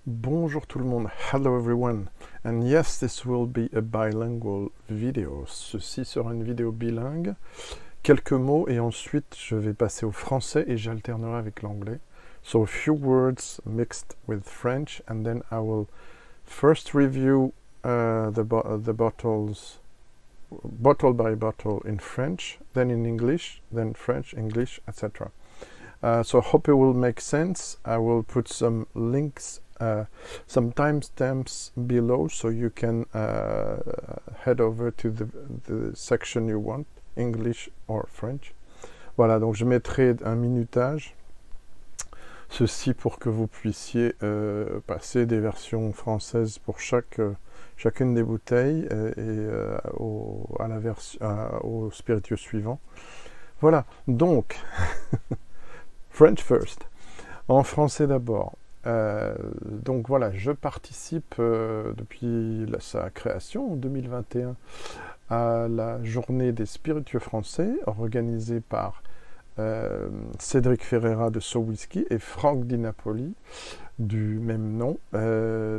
Bonjour tout le monde, hello everyone, and yes, this will be a bilingual video. Ceci sera une vidéo bilingue, quelques mots et ensuite je vais passer au français et j'alternerai avec l'anglais. So a few words mixed with French, and then I will first review the bottles, bottle by bottle in French, then in English, then French, English, etc. So I hope it will make sense. I will put some links, some timestamps below, so you can head over to the section you want, English or French. Voilà, donc je mettrai un minutage, ceci pour que vous puissiez passer des versions françaises pour chacune des bouteilles au spiritueux suivant. Voilà, donc, French first, en français d'abord. Donc voilà, je participe depuis sa création en 2021 à la journée des spiritueux français organisée par Cédric Ferreira de So Whisky et Franck Di Napoli du même nom,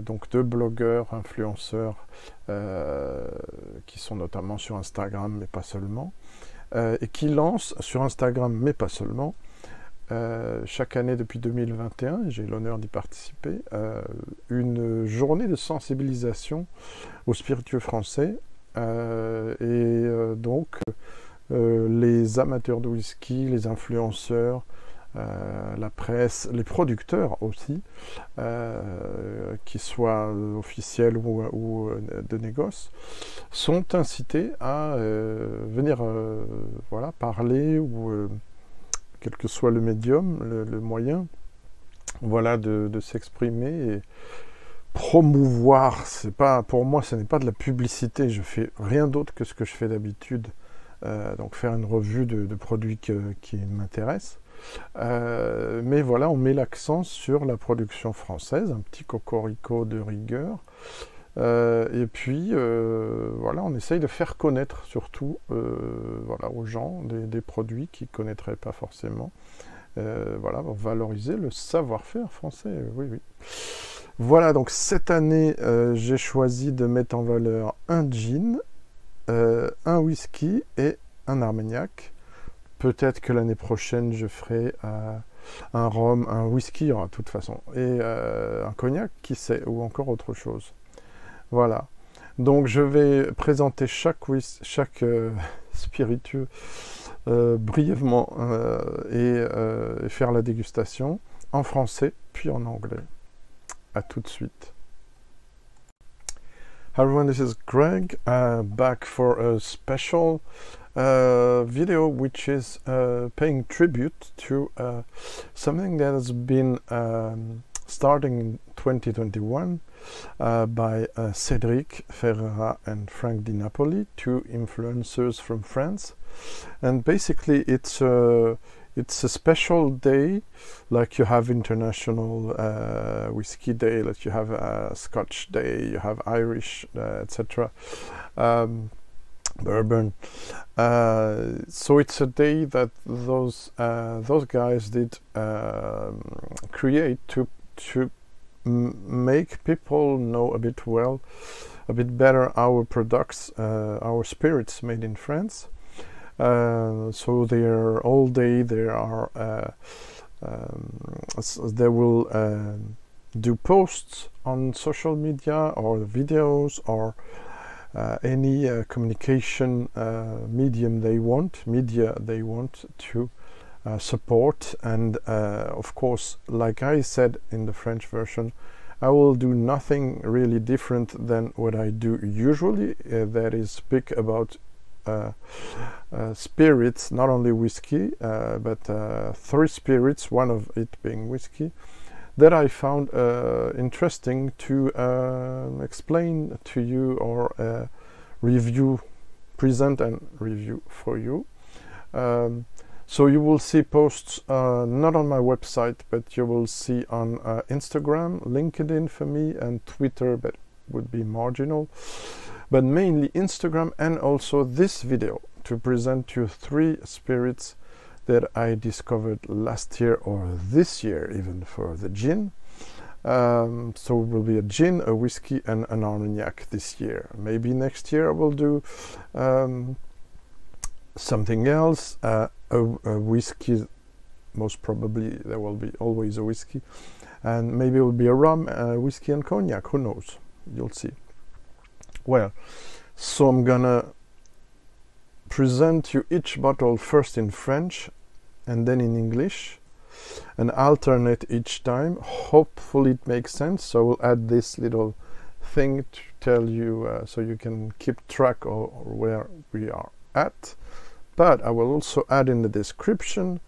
donc deux blogueurs, influenceurs qui sont notamment sur Instagram mais pas seulement, et qui lancent sur Instagram mais pas seulement chaque année depuis 2021, j'ai l'honneur d'y participer, une journée de sensibilisation aux spiritueux français donc les amateurs de whisky, les influenceurs, la presse, les producteurs aussi, qu'ils soient officiels ou de négoce, sont incités à venir voilà, parler ou quel que soit le médium, le moyen, voilà, de s'exprimer et promouvoir. C'est pas, pour moi, ce n'est pas de la publicité, je fais rien d'autre que ce que je fais d'habitude, donc faire une revue de produits qui m'intéressent. Mais voilà, on met l'accent sur la production française, un petit cocorico de rigueur. Et puis, voilà, on essaye de faire connaître surtout voilà, aux gens des produits qu'ils ne connaîtraient pas forcément. Voilà, pour valoriser le savoir-faire français, oui, oui. Voilà, donc cette année, j'ai choisi de mettre en valeur un gin, un whisky et un armagnac. Peut-être que l'année prochaine, je ferai un rhum, un whisky, de toute façon, et un cognac, qui sait, ou encore autre chose. Voilà, donc je vais présenter chaque spiritueux brièvement et faire la dégustation en français puis en anglais. À tout de suite. Hi everyone, this is Greg, back for a special video which is paying tribute to something that has been starting in 2021 by Cédric Ferreira and Franck Di Napoli, two influencers from France. And basically it's a special day, like you have International Whiskey Day, like you have Scotch Day, you have Irish, etc. Bourbon. So it's a day that those guys did create to make people know a bit better our products, our spirits made in France. So they are all day. They will do posts on social media or videos or any communication media they want to support. And of course, like I said in the French version, I will do nothing really different than what I do usually, that is speak about spirits, not only whiskey, but three spirits, one of it being whiskey, that I found interesting to explain to you or present and review for you. So you will see posts not on my website, but you will see on Instagram, LinkedIn for me, and Twitter, but would be marginal. But mainly Instagram, and also this video to present you three spirits that I discovered last year or this year even for the gin. So it will be a gin, a whiskey, and an Armagnac this year. Maybe next year I will do something else. A whiskey, most probably there will be always a whiskey, and maybe it will be a rum, whiskey and cognac. Who knows? You'll see. Well, so I'm gonna present you each bottle first in French and then in English, and alternate each time. Hopefully it makes sense, so I will add this little thing to tell you so you can keep track of where we are at. But I will also add in the description.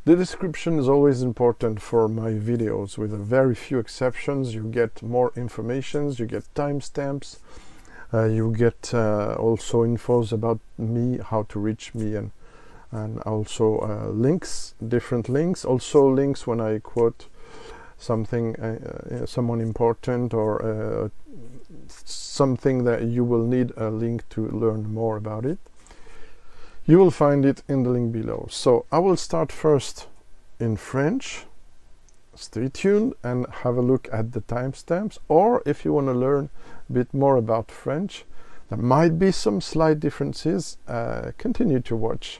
The description is always important for my videos. With a very few exceptions, you get more informations, you get timestamps, you get also infos about me, how to reach me, and also links, different links, also links when I quote something, someone important, or something that you will need a link to learn more about it. You will find it in the link below. So I will start first in French. Stay tuned and have a look at the timestamps, or if you want to learn a bit more about French, there might be some slight differences, continue to watch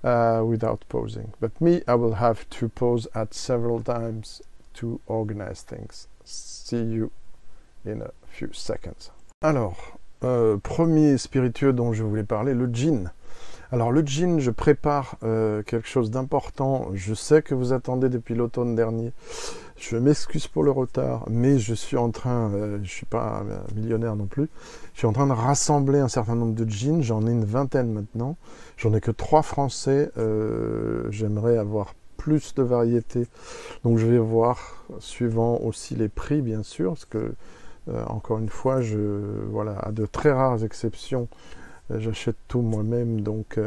without pausing. But me, I will have to pause at several times to organize things. See you in a few seconds. Alors, premier spiritueux dont je voulais parler, le gin. Alors le gin, je prépare quelque chose d'important. Je sais que vous attendez depuis l'automne dernier. Je m'excuse pour le retard, mais je suis en train, je suis pas millionnaire non plus, je suis en train de rassembler un certain nombre de gins. J'en ai une vingtaine maintenant. J'en ai que 3 français. J'aimerais avoir plus de variétés. Donc je vais voir, suivant aussi les prix bien sûr, parce que encore une fois, voilà, à de très rares exceptions, j'achète tout moi-même, donc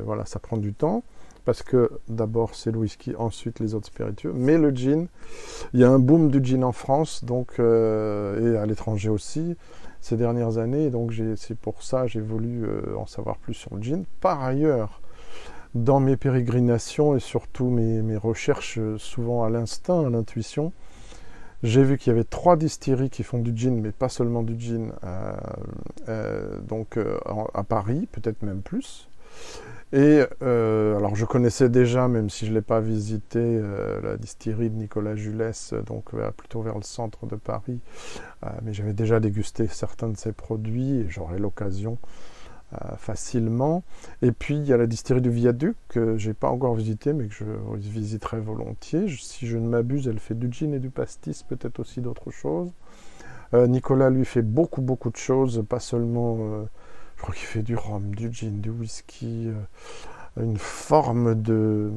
voilà, ça prend du temps, parce que d'abord c'est le whisky, ensuite les autres spiritueux, mais le gin, il y a un boom du gin en France, donc, et à l'étranger aussi, ces dernières années, donc c'est pour ça j'ai voulu en savoir plus sur le gin. Par ailleurs, dans mes pérégrinations et surtout mes recherches, souvent à l'instinct, à l'intuition, j'ai vu qu'il y avait 3 distilleries qui font du gin, mais pas seulement du gin, donc à Paris, peut-être même plus. Et alors je connaissais déjà, même si je ne l'ai pas visité, la distillerie de Nicolas Julès, donc plutôt vers le centre de Paris, mais j'avais déjà dégusté certains de ses produits et j'aurai l'occasion facilement. Et puis il y a la distillerie du Viaduc que j'ai pas encore visité, mais que je visiterai volontiers. Si je ne m'abuse, elle fait du gin et du pastis, peut-être aussi d'autres choses. Nicolas lui fait beaucoup de choses, pas seulement je crois qu'il fait du rhum, du gin, du whisky, une forme de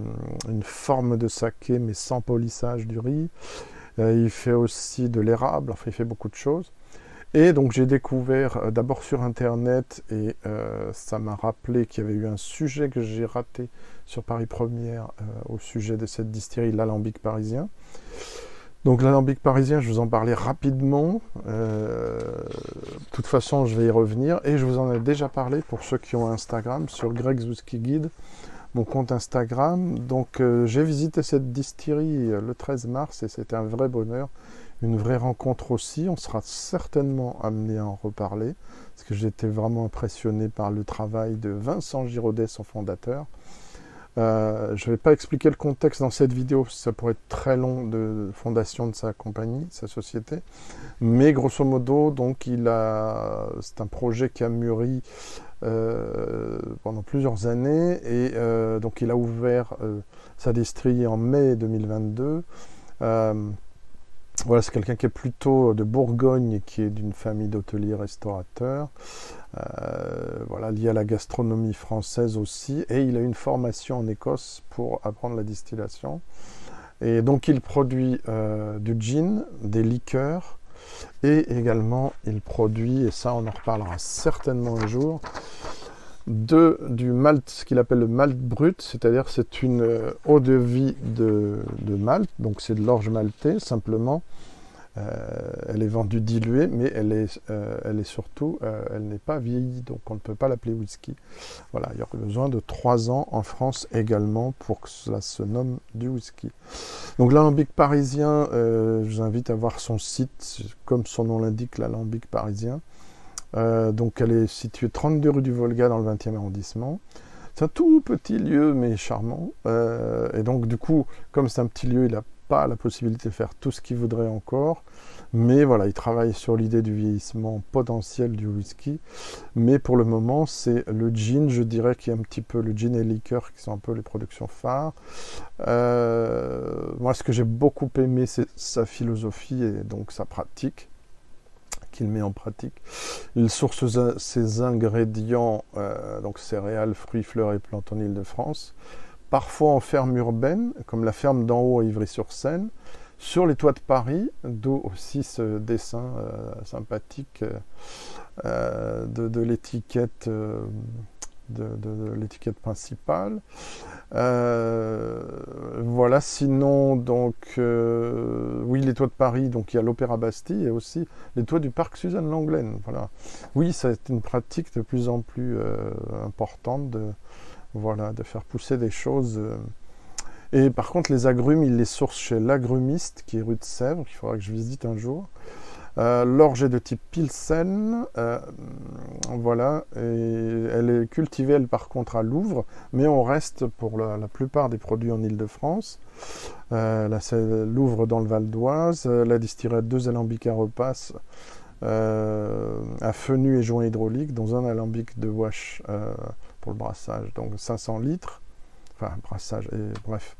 saké mais sans polissage du riz. Il fait aussi de l'érable, enfin il fait beaucoup de choses. Et donc j'ai découvert d'abord sur internet, et ça m'a rappelé qu'il y avait eu un sujet que j'ai raté sur Paris Première au sujet de cette distillerie, l'Alambic Parisien. Donc l'Alambic Parisien, je vous en parlais rapidement, de toute façon je vais y revenir, et je vous en ai déjà parlé pour ceux qui ont Instagram, sur Greg's Whisky Guide, mon compte Instagram. Donc j'ai visité cette distillerie le 13 mars et c'était un vrai bonheur. Une vraie rencontre aussi, on sera certainement amené à en reparler, parce que j'étais vraiment impressionné par le travail de Vincent Giraudet, son fondateur. Je ne vais pas expliquer le contexte dans cette vidéo, ça pourrait être très long, de fondation de sa compagnie, sa société, mais grosso modo, donc c'est un projet qui a mûri pendant plusieurs années, et donc il a ouvert sa distillerie en mai 2022. Voilà, c'est quelqu'un qui est plutôt de Bourgogne, qui est d'une famille d'hôteliers-restaurateurs, voilà, lié à la gastronomie française aussi, et il a une formation en Écosse pour apprendre la distillation. Et donc il produit du gin, des liqueurs, et également il produit, et ça on en reparlera certainement un jour, du malt, ce qu'il appelle le malt brut, c'est-à-dire c'est une eau de vie de malt, donc c'est de l'orge maltais simplement, Elle est vendue diluée, mais elle est surtout, elle n'est pas vieillie, donc on ne peut pas l'appeler whisky. Voilà, il y aurait besoin de 3 ans en France également pour que cela se nomme du whisky. Donc l'alambic parisien, je vous invite à voir son site, comme son nom l'indique, l'alambic parisien. Donc elle est située 32 rue du Volga dans le 20e arrondissement. C'est un tout petit lieu, mais charmant. Et donc du coup, comme c'est un petit lieu, il n'a pas la possibilité de faire tout ce qu'il voudrait encore, mais voilà, il travaille sur l'idée du vieillissement potentiel du whisky, mais pour le moment, c'est le gin, je dirais, qui est un petit peu le gin et liqueur, qui sont un peu les productions phares. Moi, ce que j'ai beaucoup aimé, c'est sa philosophie et donc sa pratique, qu'il met en pratique. Il source ses ingrédients, donc céréales, fruits, fleurs et plantes en Île-de-France, parfois en ferme urbaine, comme la ferme d'en haut à Ivry-sur-Seine, sur les toits de Paris, d'où aussi ce dessin sympathique de l'étiquette de l'étiquette principale. Voilà, sinon, donc, oui, les toits de Paris, donc il y a l'Opéra Bastille et aussi les toits du parc Suzanne Lenglen. Voilà. Oui, c'est une pratique de plus en plus importante voilà, de faire pousser des choses. Et par contre, les agrumes, ils les sourcent chez l'agrumiste, qui est rue de Sèvres, qu'il faudra que je visite un jour. L'orge est de type Pilsen, voilà, et elle est cultivée, elle, par contre, à Louvre, mais on reste pour la plupart des produits en Île-de-France. Là, c'est Louvre dans le Val d'Oise, la distillerie 2 alambics à repasse, à fenus et joints hydrauliques, dans un alambic de wash pour le brassage, donc 500 litres, enfin brassage, et bref,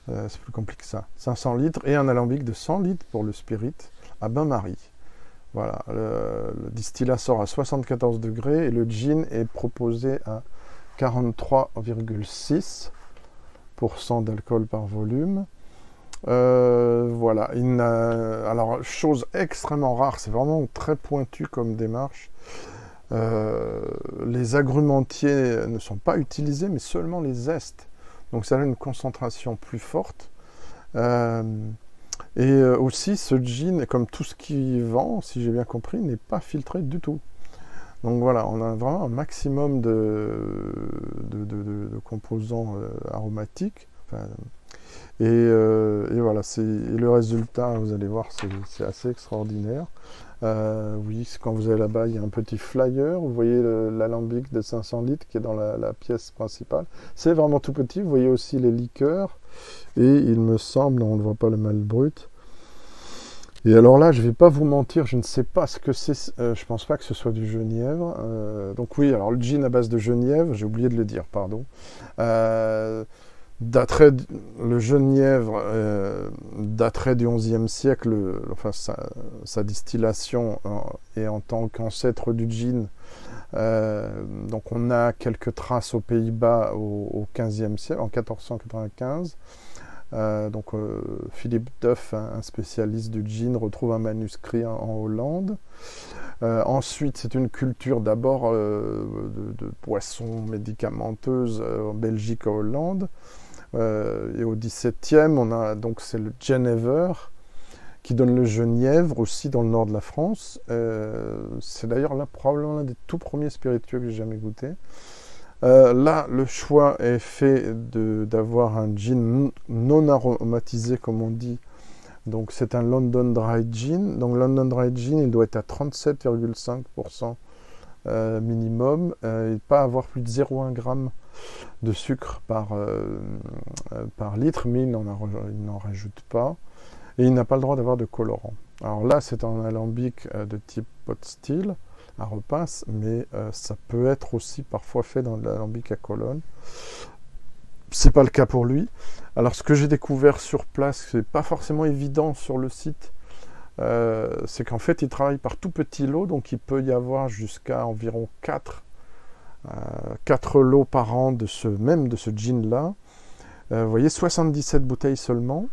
c'est plus compliqué que ça, 500 litres, et un alambic de 100 litres pour le spirit, à bain-marie. Voilà, le distillat sort à 74 degrés, et le gin est proposé à 43,6% d'alcool par volume. Voilà, alors chose extrêmement rare, c'est vraiment très pointu comme démarche. Les agrumes entiers ne sont pas utilisés, mais seulement les zestes. Donc ça a une concentration plus forte. Et aussi, ce gin, comme tout ce qui vend, si j'ai bien compris, n'est pas filtré du tout. Donc voilà, on a vraiment un maximum de composants aromatiques. Enfin, et voilà, le résultat, vous allez voir, c'est assez extraordinaire. Oui, quand vous allez là-bas, il y a un petit flyer. Vous voyez l'alambic de 500 litres qui est dans la pièce principale. C'est vraiment tout petit. Vous voyez aussi les liqueurs. Et il me semble, on ne voit pas le mâle brut. Et alors là, je ne vais pas vous mentir, je ne sais pas ce que c'est. Je pense pas que ce soit du genièvre. Donc oui, alors le gin à base de genièvre, j'ai oublié de le dire, pardon. Le genièvre daterait du XIe siècle, enfin sa distillation est en tant qu'ancêtre du gin. Donc on a quelques traces aux Pays-Bas au XVe siècle, en 1495. Donc Philippe Duff, un spécialiste du gin, retrouve un manuscrit en Hollande. Ensuite, c'est une culture d'abord de boissons médicamenteuses en Belgique et Hollande. Et au XVIIe, on a donc c'est le Genever qui donne le genièvre aussi dans le nord de la France. C'est d'ailleurs là probablement l'un des tout premiers spiritueux que j'ai jamais goûté. Là, le choix est fait d'avoir un gin non aromatisé, comme on dit. Donc c'est un London Dry Gin. Donc London Dry Gin, il doit être à 37,5% minimum et pas avoir plus de 0,1 g de sucre par litre, mais il n'en rajoute pas. Et il n'a pas le droit d'avoir de colorant. Alors là, c'est un alambic de type pot still, à repasse, mais ça peut être aussi parfois fait dans de l'alambic à colonne. C'est pas le cas pour lui. Alors ce que j'ai découvert sur place, c'est pas forcément évident sur le site, c'est qu'en fait il travaille par tout petit lot, donc il peut y avoir jusqu'à environ 4 lots par an de ce gin là. Vous voyez, 77 bouteilles seulement,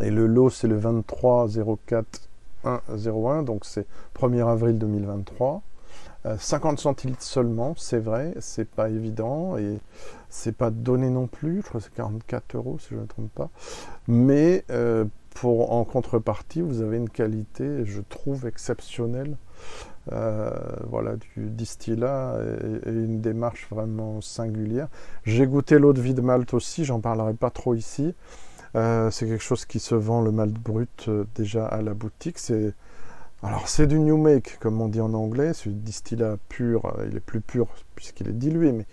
et le lot c'est le 23-04-101, donc c'est 1er avril 2023. 50 centilitres seulement, c'est vrai, c'est pas évident et c'est pas donné non plus, je crois que c'est 44 € si je ne me trompe pas, mais en contrepartie, vous avez une qualité, je trouve, exceptionnelle. Voilà, du distillat et une démarche vraiment singulière. J'ai goûté l'eau de vie de Malte aussi, j'en parlerai pas trop ici. C'est quelque chose qui se vend, le malt brut, déjà à la boutique. Alors c'est du new make, comme on dit en anglais, c'est du distillat pur, il est plus pur puisqu'il est dilué, mais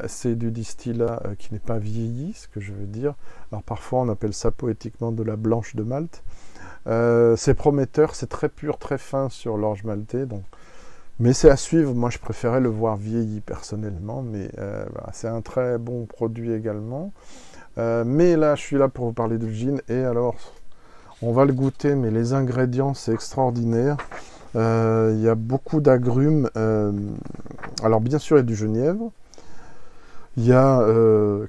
c'est du distillat qui n'est pas vieilli, ce que je veux dire. Alors parfois on appelle ça poétiquement de la blanche de Malte. C'est prometteur, c'est très pur, très fin sur l'orge maltais, donc. Mais c'est à suivre, moi je préférais le voir vieilli personnellement, mais voilà, c'est un très bon produit également. Mais là je suis là pour vous parler de gin, et alors on va le goûter, mais les ingrédients c'est extraordinaire. Il y a beaucoup d'agrumes, alors bien sûr il y a du genièvre, il y a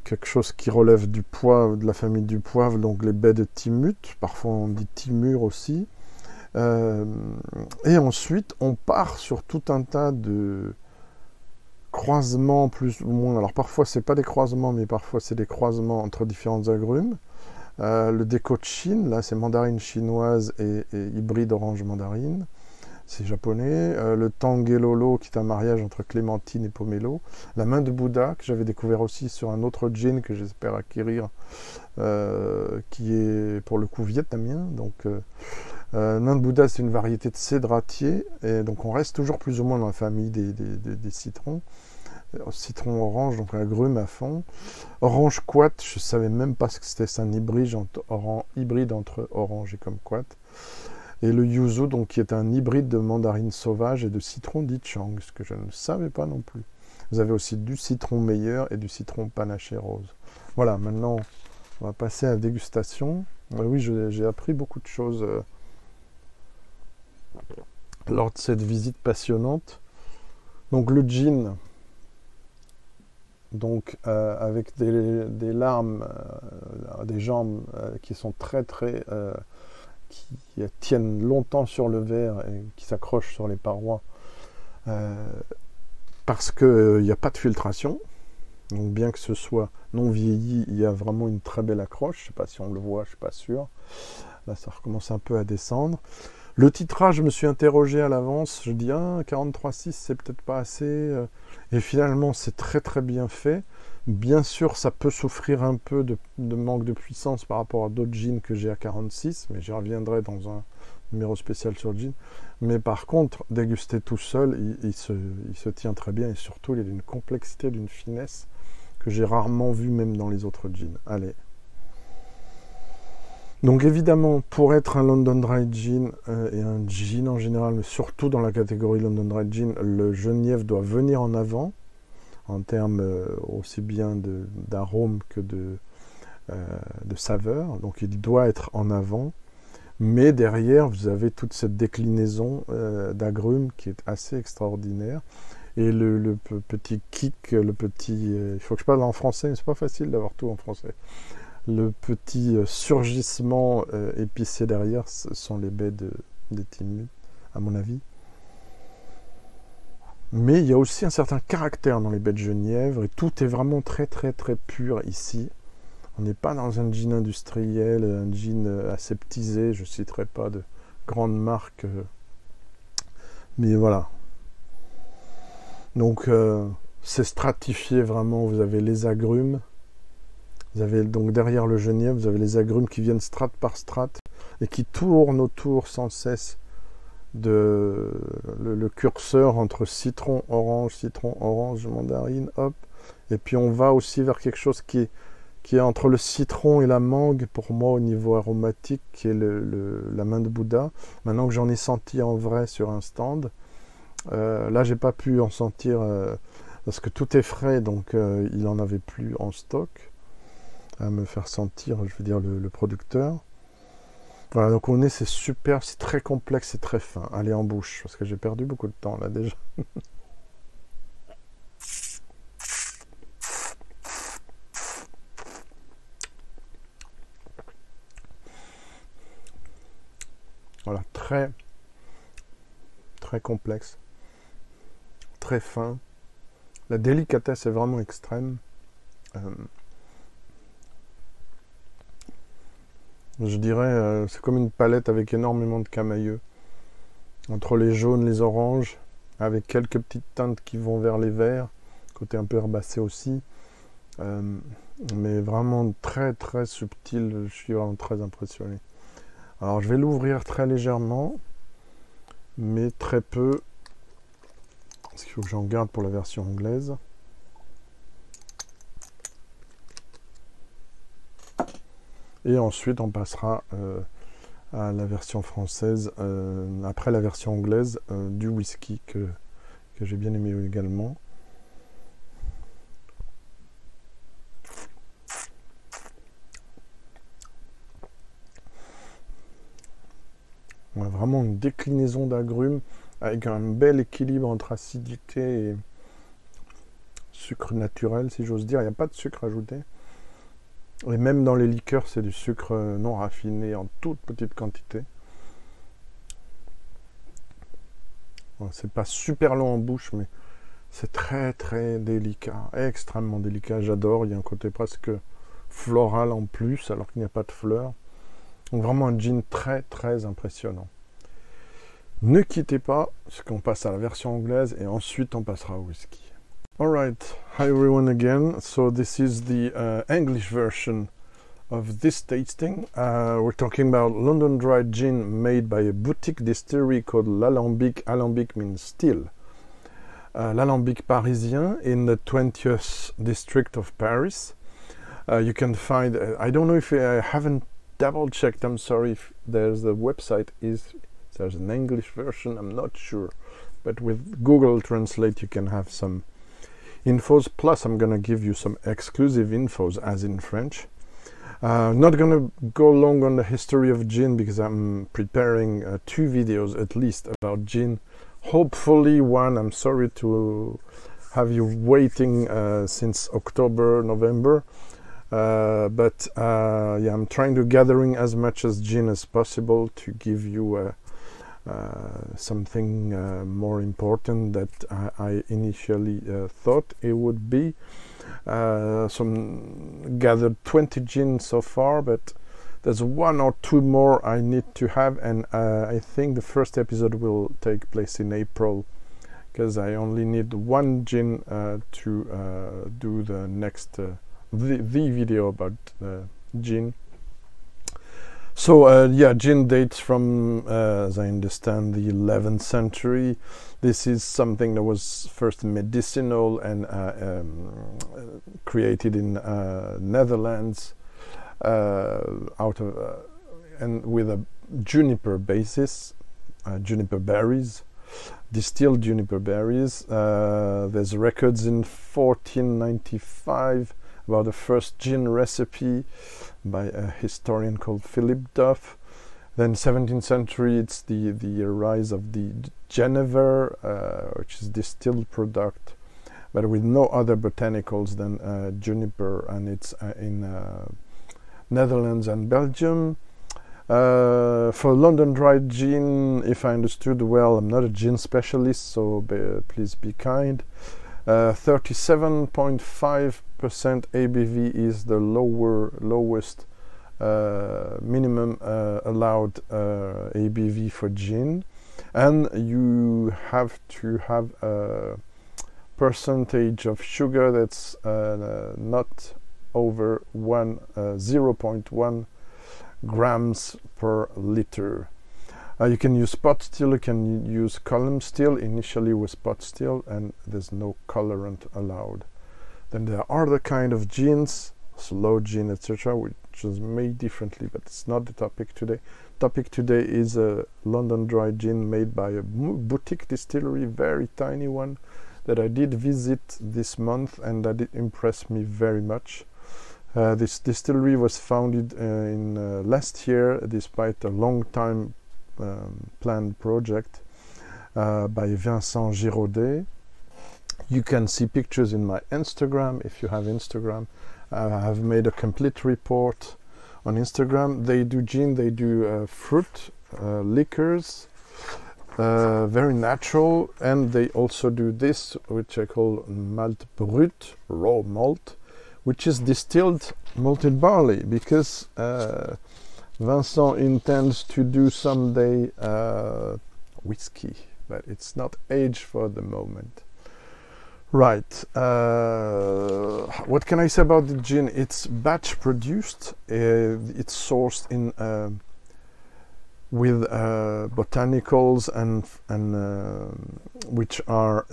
quelque chose qui relève du poivre, de la famille du poivre, donc les baies de Timut, parfois on dit Timur aussi. Et ensuite, on part sur tout un tas de croisements, plus ou moins. Alors parfois, c'est pas des croisements, mais parfois, c'est des croisements entre différents agrumes. Le déco de Chine, là, c'est mandarine chinoise et hybride orange mandarine. C'est japonais. Le Tangelolo, qui est un mariage entre clémentine et pomelo. La main de Bouddha, que j'avais découvert aussi sur un autre gin que j'espère acquérir, qui est pour le coup vietnamien. Donc, nain de Bouddha, c'est une variété de cédratier. Et donc, on reste toujours plus ou moins dans la famille des citrons. Citron orange, donc agrumes à fond. Orange quat, je savais même pas ce que c'était, c'est un hybride entre orange et kumquat. Et le yuzu, donc, qui est un hybride de mandarine sauvage et de citron dit chang, ce que je ne savais pas non plus. Vous avez aussi du citron meilleur et du citron panaché rose. Voilà, maintenant, on va passer à la dégustation. Oui, j'ai appris beaucoup de choses lors de cette visite passionnante. Donc, le gin, donc, avec des larmes, des jambes qui sont très, très... qui tiennent longtemps sur le verre et qui s'accrochent sur les parois, parce qu'il n'y a pas de filtration. Donc bien que ce soit non vieilli, il y a vraiment une très belle accroche. Je ne sais pas si on le voit, je ne suis pas sûr. Là, ça recommence un peu à descendre. Le titrage, je me suis interrogé à l'avance. Je dis, 43,6, c'est peut-être pas assez. Et finalement, c'est très très bien fait. Bien sûr, ça peut souffrir un peu de manque de puissance par rapport à d'autres gins que j'ai à 46, mais j'y reviendrai dans un numéro spécial sur le gin. Mais par contre, dégusté tout seul, il se tient très bien, et surtout, il est d'une complexité, d'une finesse que j'ai rarement vu même dans les autres gins. Allez. Donc évidemment, pour être un London Dry Gin et un gin en général, mais surtout dans la catégorie London Dry Gin, le genièvre doit venir en avant, en termes aussi bien d'arôme que de saveur. Donc il doit être en avant. Mais derrière, vous avez toute cette déclinaison d'agrumes qui est assez extraordinaire. Et le petit kick, il faut que je parle en français, mais c'est pas facile d'avoir tout en français. Le petit surgissement épicé derrière, ce sont les baies des Timut, à mon avis. Mais il y a aussi un certain caractère dans les baies de genièvre, et tout est vraiment très très très pur ici. On n'est pas dans un gin industriel, un gin aseptisé, je ne citerai pas de grandes marques. Mais voilà. Donc c'est stratifié vraiment, vous avez les agrumes. Vous avez donc derrière le genièvre, vous avez les agrumes qui viennent strate par strate et qui tournent autour sans cesse le curseur entre citron, orange, mandarine, hop. Et puis on va aussi vers quelque chose qui est entre le citron et la mangue, pour moi, au niveau aromatique, qui est la main de Bouddha. Maintenant que j'en ai senti en vrai sur un stand, là, j'ai pas pu en sentir, parce que tout est frais, donc il en avait plus en stock à me faire sentir, je veux dire, le producteur. Voilà, donc au nez, c'est super, c'est très complexe, c'est très fin. Allez, en bouche, parce que j'ai perdu beaucoup de temps, là, déjà. Voilà, très, très complexe, très fin. La délicatesse est vraiment extrême. Je dirais, c'est comme une palette avec énormément de camailleux. Entre les jaunes, les oranges, avec quelques petites teintes qui vont vers les verts, côté un peu herbacé aussi. Mais vraiment très très subtil, je suis vraiment très impressionné. Alors je vais l'ouvrir très légèrement, mais très peu, parce qu'il faut que j'en garde pour la version anglaise. Et ensuite on passera à la version française, après la version anglaise du whisky que j'ai bien aimé également. Vraiment une déclinaison d'agrumes avec un bel équilibre entre acidité et sucre naturel, si j'ose dire. Il n'y a pas de sucre ajouté. Et même dans les liqueurs, c'est du sucre non raffiné en toute petite quantité. C'est pas super long en bouche, mais c'est très très délicat, extrêmement délicat. J'adore. Il y a un côté presque floral en plus, alors qu'il n'y a pas de fleurs. Donc vraiment un gin très très impressionnant. Ne quittez pas, parce qu'on passe à la version anglaise et ensuite on passera au whisky. Alright, hi everyone again. So this is the English version of this tasting. We're talking about London Dry Gin made by a boutique distillery called L'Alambic. Alambic means still. L'Alambic Parisien in the 20th district of Paris. You can find, I don't know if I haven't double checked, I'm sorry if there's a website, there's an English version, I'm not sure. But with Google Translate you can have some infos, plus I'm gonna give you some exclusive infos as in French. Not gonna go long on the history of gin because I'm preparing 2 videos at least about gin. Hopefully one, I'm sorry to have you waiting since October, November. But yeah, I'm trying to gathering as much as gin as possible to give you something more important that I initially thought it would be. Gathered 20 gin so far, but there's 1 or 2 more I need to have, and I think the first episode will take place in April, because I only need 1 gin to do the next the video about gin. So yeah, gin dates from, as I understand, the 11th century. This is something that was first medicinal and created in Netherlands, out of and with a juniper basis, juniper berries, distilled juniper berries. There's records in 1495 about the first gin recipe by a historian called Philip Duff. Then 17th century, it's the rise of the Genever, which is distilled product, but with no other botanicals than juniper, and it's in Netherlands and Belgium. For London Dry Gin, if I understood well, I'm not a gin specialist, so please be kind. 37.5% ABV is the lowest minimum allowed ABV for gin, and you have to have a percentage of sugar that's not over 0.1 grams per liter. You can use pot still, you can use column still, initially with pot still, and there's no colorant allowed. Then there are other kind of gins, slow gin, etc., which is made differently, but it's not the topic today. Topic today is a London Dry Gin made by a boutique distillery, very tiny one, that I did visit this month, and that did impress me very much. This distillery was founded in last year, despite a long time planned project by Vincent Giraudet. You can see pictures in my Instagram if you have Instagram. I have made a complete report on Instagram. They do gin, they do fruit, liquors, very natural, and they also do this, which I call malt brut, raw malt, which is distilled malted barley, because Vincent intends to do someday whiskey, but it's not aged for the moment. Right. What can I say about the gin? It's batch produced. It's sourced in with botanicals and which are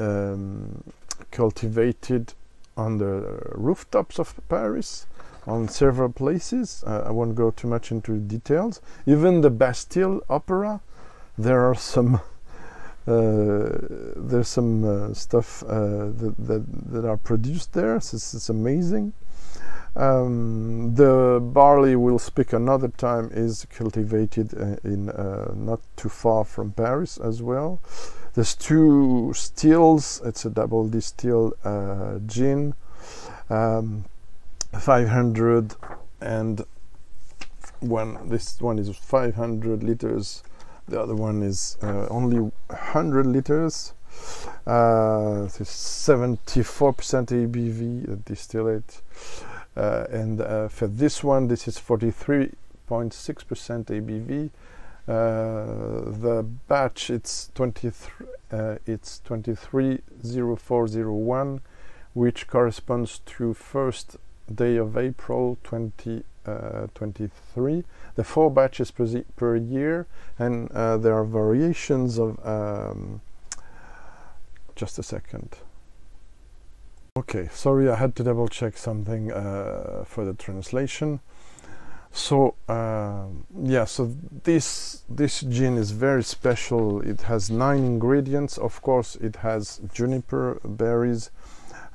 cultivated on the rooftops of Paris, on several places. I won't go too much into details. Even the Bastille Opera, there are some there's some stuff that are produced there. So it's amazing. The barley, we'll speak another time, is cultivated in not too far from Paris as well. There's two stills. It's a double distilled gin, 500 and one. This one is 500 liters. The other one is only 100 liters. 74% ABV distillate. And for this one, this is 43.6% ABV. The batch, it's 230401, which corresponds to 1st day of April 2023. The 4 batches per year, and there are variations of just a second. Okay, sorry, I had to double check something for the translation. So yeah, so this gin is very special. It has 9 ingredients. Of course, it has juniper berries.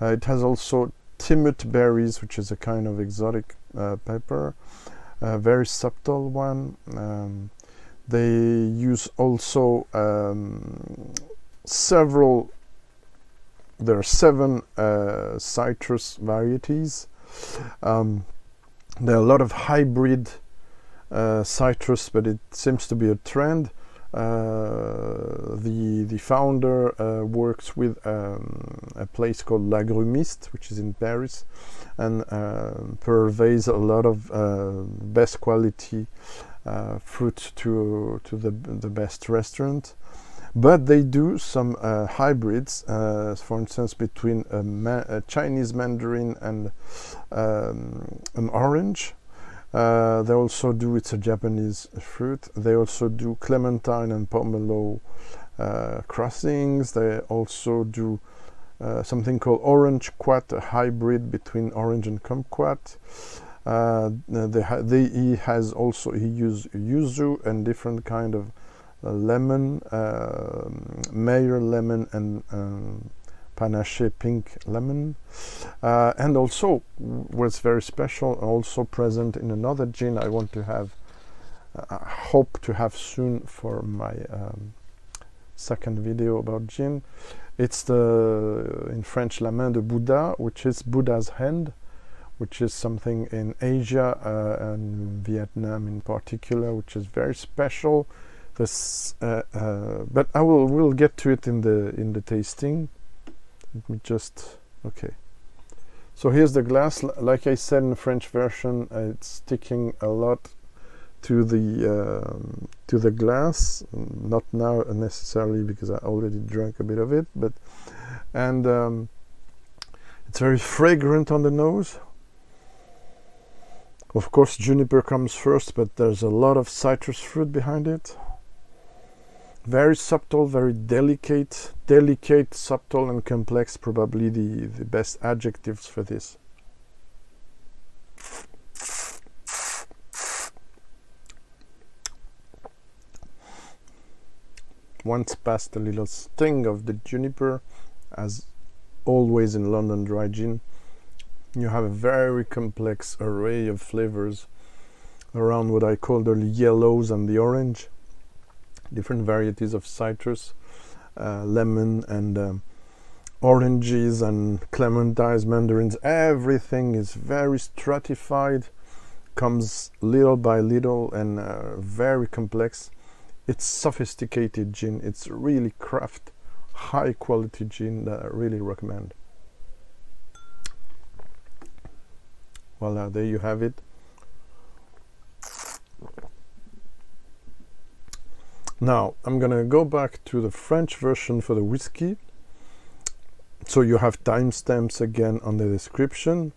It has also timut berries, which is a kind of exotic pepper, a very subtle one. They use also there are 7 citrus varieties. There are a lot of hybrid citrus, but it seems to be a trend. The founder works with a place called L'Agrumiste, which is in Paris, and purveys a lot of best quality fruit to the best restaurant. But they do some hybrids, for instance, between a Chinese mandarin and an orange. They also do, it's a Japanese fruit, they also do clementine and pomelo crossings. They also do something called orange quat, a hybrid between orange and kumquat. He uses yuzu and different kind of lemon, Meyer lemon and Panache pink lemon, and also what's very special, also present in another gin I want to have, hope to have soon for my second video about gin. It's in French, la main de Bouddha, which is Buddha's hand, which is something in Asia and Vietnam in particular, which is very special. This, but we'll get to it in the tasting. Let me just, okay. So here's the glass. Like I said in the French version, it's sticking a lot to the glass. Not now necessarily, because I already drank a bit of it, but it's very fragrant on the nose. Of course, juniper comes first, but there's a lot of citrus fruit behind it. Very subtle, very delicate, subtle and complex, probably the best adjectives for this. Once past a little sting of the juniper, as always in London dry gin, you have a very complex array of flavors around what I call the yellows and the orange. Different varieties of citrus, lemon and oranges and clementines, mandarins. Everything is very stratified, comes little by little, and very complex. It's sophisticated gin. It's really craft, high quality gin that I really recommend. Voila, there you have it. Now, I'm gonna go back to the French version for the whiskey. So you have timestamps again on the description.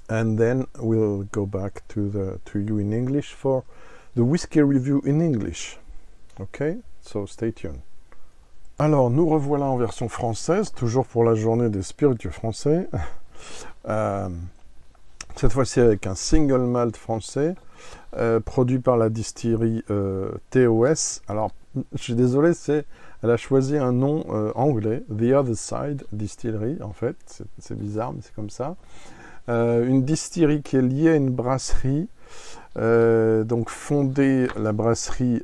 And then we'll go back to you in English for the whiskey review in English. Okay? So stay tuned. Alors, nous revoilà en version française, toujours pour la journée des spiritueux français. Cette fois-ci avec un single malt français, produit par la distillerie TOS. Alors, je suis désolé, elle a choisi un nom anglais, The Other Side Distillery, en fait. C'est bizarre, mais c'est comme ça. Une distillerie qui est liée à une brasserie, donc fondée, la brasserie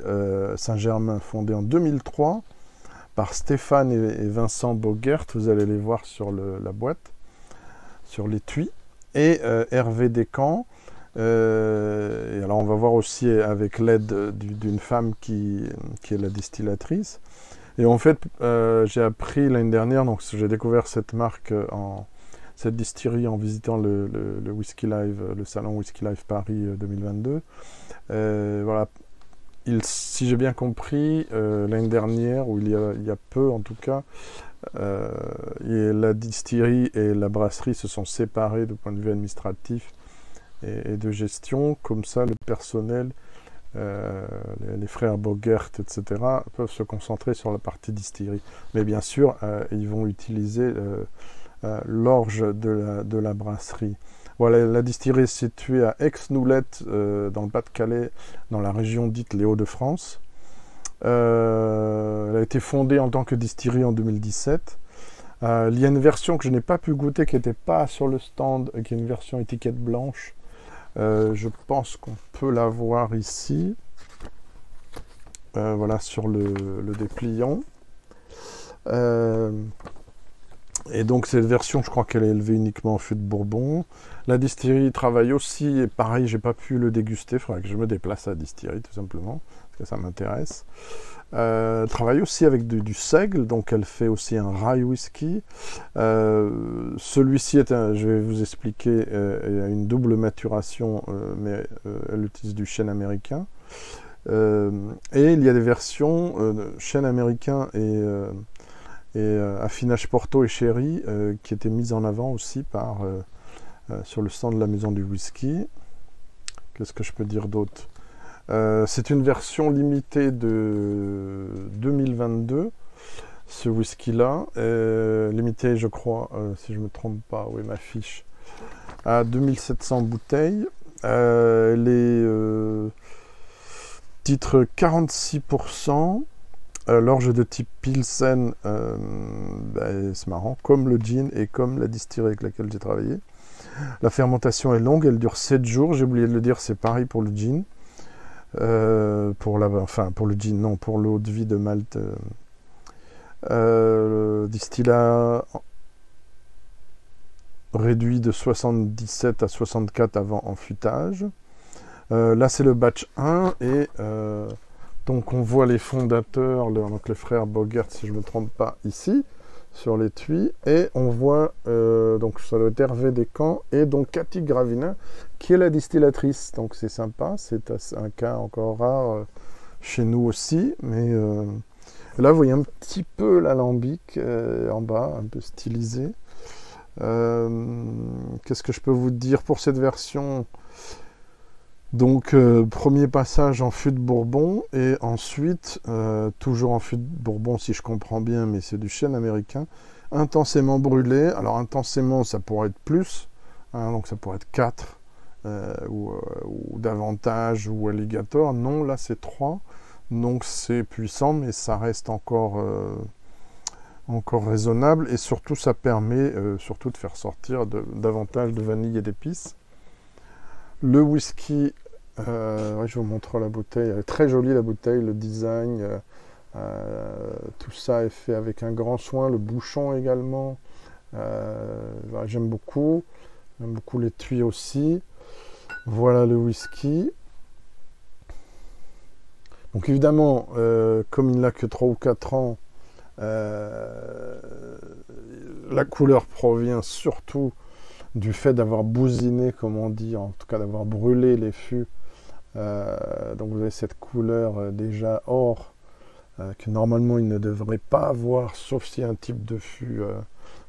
Saint-Germain, fondée en 2003 par Stéphane et Vincent Bogert. Vous allez les voir sur la boîte, sur l'étui. Et Hervé Descamps. Et alors on va voir aussi avec l'aide d'une femme qui est la distillatrice. Et en fait, j'ai appris l'année dernière, donc j'ai découvert cette marque, cette distillerie en visitant le Whisky Live, le salon Whisky Live Paris 2022. Voilà. Si j'ai bien compris, l'année dernière, ou il y a peu en tout cas, la distillerie et la brasserie se sont séparées du point de vue administratif et de gestion. Comme ça, le personnel, les frères Bogert, etc., peuvent se concentrer sur la partie distillerie. Mais bien sûr, ils vont utiliser l'orge de la brasserie. Voilà, la distillerie est située à Aix-Noulette, dans le Pas-de-Calais, dans la région dite les Hauts-de-France. Elle a été fondée en tant que distillerie en 2017. Il y a une version que je n'ai pas pu goûter, qui n'était pas sur le stand, qui est une version étiquette blanche. Je pense qu'on peut la voir ici. Voilà, sur le dépliant. Et donc cette version, je crois qu'elle est élevée uniquement en fût de Bourbon. La distillerie travaille aussi, et pareil, j'ai pas pu le déguster, il faudrait que je me déplace à la distillerie tout simplement, parce que ça m'intéresse. Elle travaille aussi avec du seigle, donc elle fait aussi un rye whisky. Celui-ci je vais vous expliquer, a une double maturation, mais elle utilise du chêne américain. Et il y a des versions chêne américain et affinage Porto et Sherry qui étaient mises en avant aussi sur le stand de la maison du whisky. Qu'est-ce que je peux dire d'autre? C'est une version limitée de 2022, ce whisky-là. Limité, je crois, si je ne me trompe pas, oui, ma fiche, à 2700 bouteilles. Les titres 46%. L'orge de type Pilsen, c'est marrant, comme le gin et comme la distillerie avec laquelle j'ai travaillé. La fermentation est longue, elle dure 7 jours, j'ai oublié de le dire, c'est pareil pour le gin. Pour le gin, non, pour l'eau de vie de Malte. Distillat réduit de 77 à 64 avant enfûtage. Là, c'est le batch 1 et... donc on voit les fondateurs, donc les frères Bogert, si je ne me trompe pas, ici, sur l'étui. Et on voit, donc ça doit être Hervé Descamps, et donc Cathy Gravina, qui est la distillatrice. Donc c'est sympa, c'est un cas encore rare chez nous aussi. Mais là, vous voyez un petit peu l'alambic en bas, un peu stylisé. Qu'est-ce que je peux vous dire pour cette version ? Donc, premier passage en fût de Bourbon, et ensuite, toujours en fût de Bourbon, si je comprends bien, mais c'est du chêne américain, intensément brûlé. Alors, intensément, ça pourrait être plus, hein, donc ça pourrait être 4, ou davantage, ou alligator. Non, là, c'est 3, donc c'est puissant, mais ça reste encore raisonnable, et surtout, ça permet surtout de faire sortir davantage de vanille et d'épices. Le whisky, je vous montre la bouteille, elle est très jolie la bouteille, le design, tout ça est fait avec un grand soin, le bouchon également, j'aime beaucoup l'étui aussi. Voilà le whisky. Donc évidemment, comme il n'a que 3 ou 4 ans, la couleur provient surtout du fait d'avoir bousiné, comme on dit, en tout cas d'avoir brûlé les fûts Donc vous avez cette couleur déjà or, que normalement il ne devrait pas avoir, sauf si un type de fût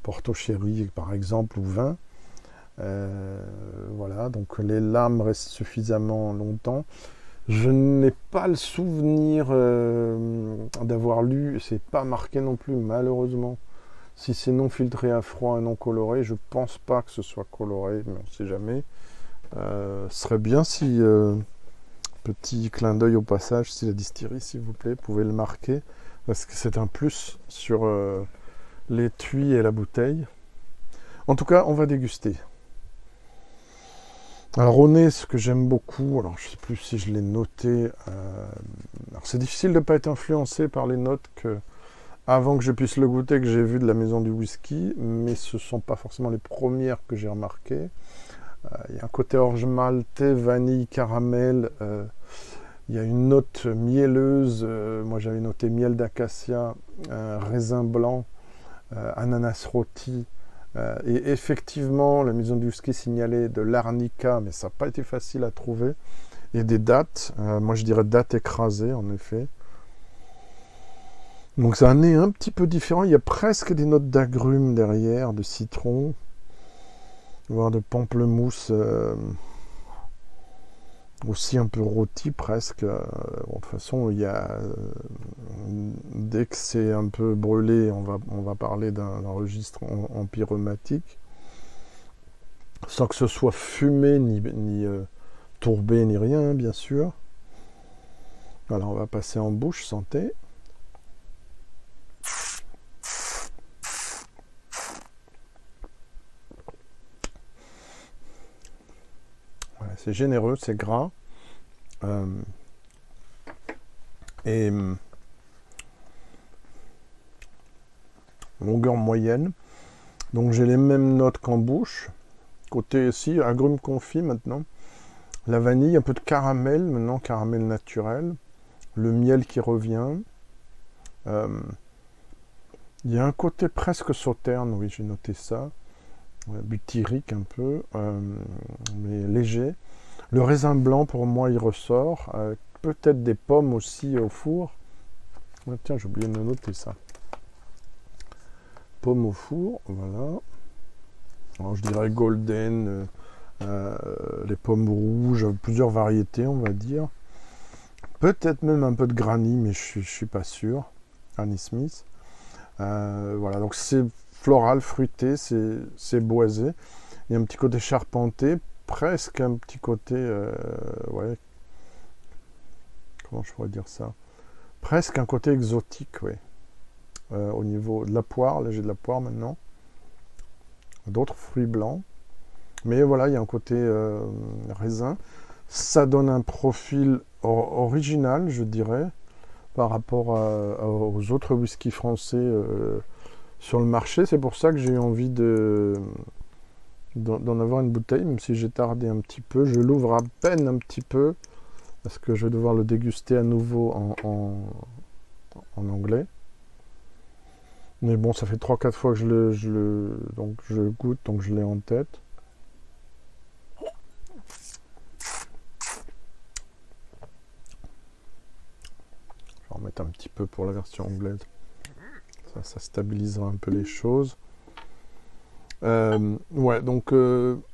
Porto Sherry par exemple, ou vin. Voilà, donc les lames restent suffisamment longtemps. Je n'ai pas le souvenir d'avoir lu, c'est pas marqué non plus malheureusement, si c'est non filtré à froid et non coloré. Je pense pas que ce soit coloré, mais on sait jamais. Ce serait bien si, petit clin d'œil au passage, si la distillerie s'il vous plaît pouvait le marquer, parce que c'est un plus sur l'étui et la bouteille. En tout cas, on va déguster. Alors au nez, ce que j'aime beaucoup, alors je ne sais plus si je l'ai noté, alors c'est difficile de ne pas être influencé par les notes que, avant que je puisse le goûter, que j'ai vu de la maison du whisky, mais ce ne sont pas forcément les premières que j'ai remarquées. Il y a un côté orge maltais, vanille, caramel, il y a une note mielleuse, moi j'avais noté miel d'acacia, raisin blanc, ananas rôti. Et effectivement, la maison du whisky signalait de l'arnica, mais ça n'a pas été facile à trouver. Et des dattes, moi je dirais dattes écrasées en effet. Donc c'est un nez un petit peu différent, il y a presque des notes d'agrumes derrière, de citron, voire de pamplemousse, aussi un peu rôti presque. Bon, de toute façon, il y a, dès que c'est un peu brûlé, on va parler d'un registre empyromatique, sans que ce soit fumé, ni tourbé, ni rien, bien sûr. Voilà, on va passer en bouche, santé. Voilà, c'est généreux, c'est gras. Et longueur moyenne. Donc j'ai les mêmes notes qu'en bouche. Côté ici, agrumes confit maintenant. La vanille, un peu de caramel maintenant, caramel naturel. Le miel qui revient. Il y a un côté presque sauterne, oui, j'ai noté ça. Butyrique un peu, mais léger. Le raisin blanc, pour moi, il ressort. Peut-être des pommes aussi au four. Ah, tiens, j'ai oublié de noter ça. Pommes au four, voilà. Alors, je dirais golden, les pommes rouges, plusieurs variétés, on va dire. Peut-être même un peu de granny, mais je suis pas sûr. Granny Smith. Voilà, donc c'est floral, fruité, c'est boisé. Il y a un petit côté charpenté, presque un petit côté, ouais, comment je pourrais dire ça, presque un côté exotique, oui. Au niveau de la poire, là j'ai de la poire maintenant, d'autres fruits blancs, mais voilà, il y a un côté raisin. Ça donne un profil original, je dirais, par rapport aux autres whisky français sur le marché. C'est pour ça que j'ai eu envie d'en avoir une bouteille, même si j'ai tardé un petit peu. Je l'ouvre à peine un petit peu, parce que je vais devoir le déguster à nouveau en anglais. Mais bon, ça fait 3-4 fois que je goûte, donc je l'ai en tête. Je vais en mettre un petit peu pour la version anglaise. Ça stabilisera un peu les choses. Ouais, donc... alors,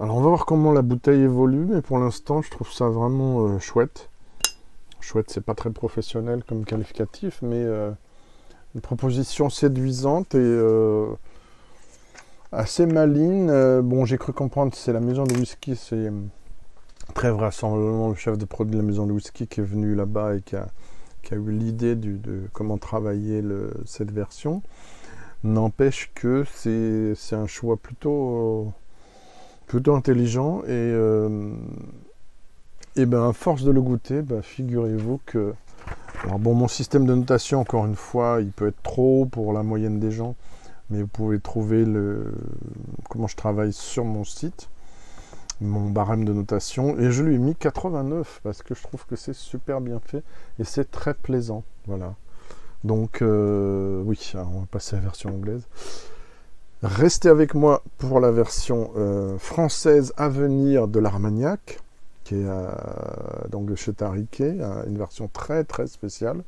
on va voir comment la bouteille évolue, mais pour l'instant, je trouve ça vraiment chouette. Chouette, c'est pas très professionnel comme qualificatif, mais une proposition séduisante et assez maligne. Bon, j'ai cru comprendre que c'est la maison de whisky, c'est très vraisemblablement le chef de produit de la maison de whisky qui est venu là-bas et qui a eu l'idée de comment travailler cette version. N'empêche que c'est un choix plutôt intelligent et ben à force de le goûter, ben, figurez-vous que... Alors bon, mon système de notation, encore une fois, il peut être trop haut pour la moyenne des gens, mais vous pouvez trouver comment je travaille sur mon site, mon barème de notation, et je lui ai mis 89 parce que je trouve que c'est super bien fait et c'est très plaisant, voilà. Donc oui, alors on va passer à la version anglaise. Restez avec moi pour la version française à venir de l'Armagnac. qui est donc de chez Tariquet, une version très très spéciale.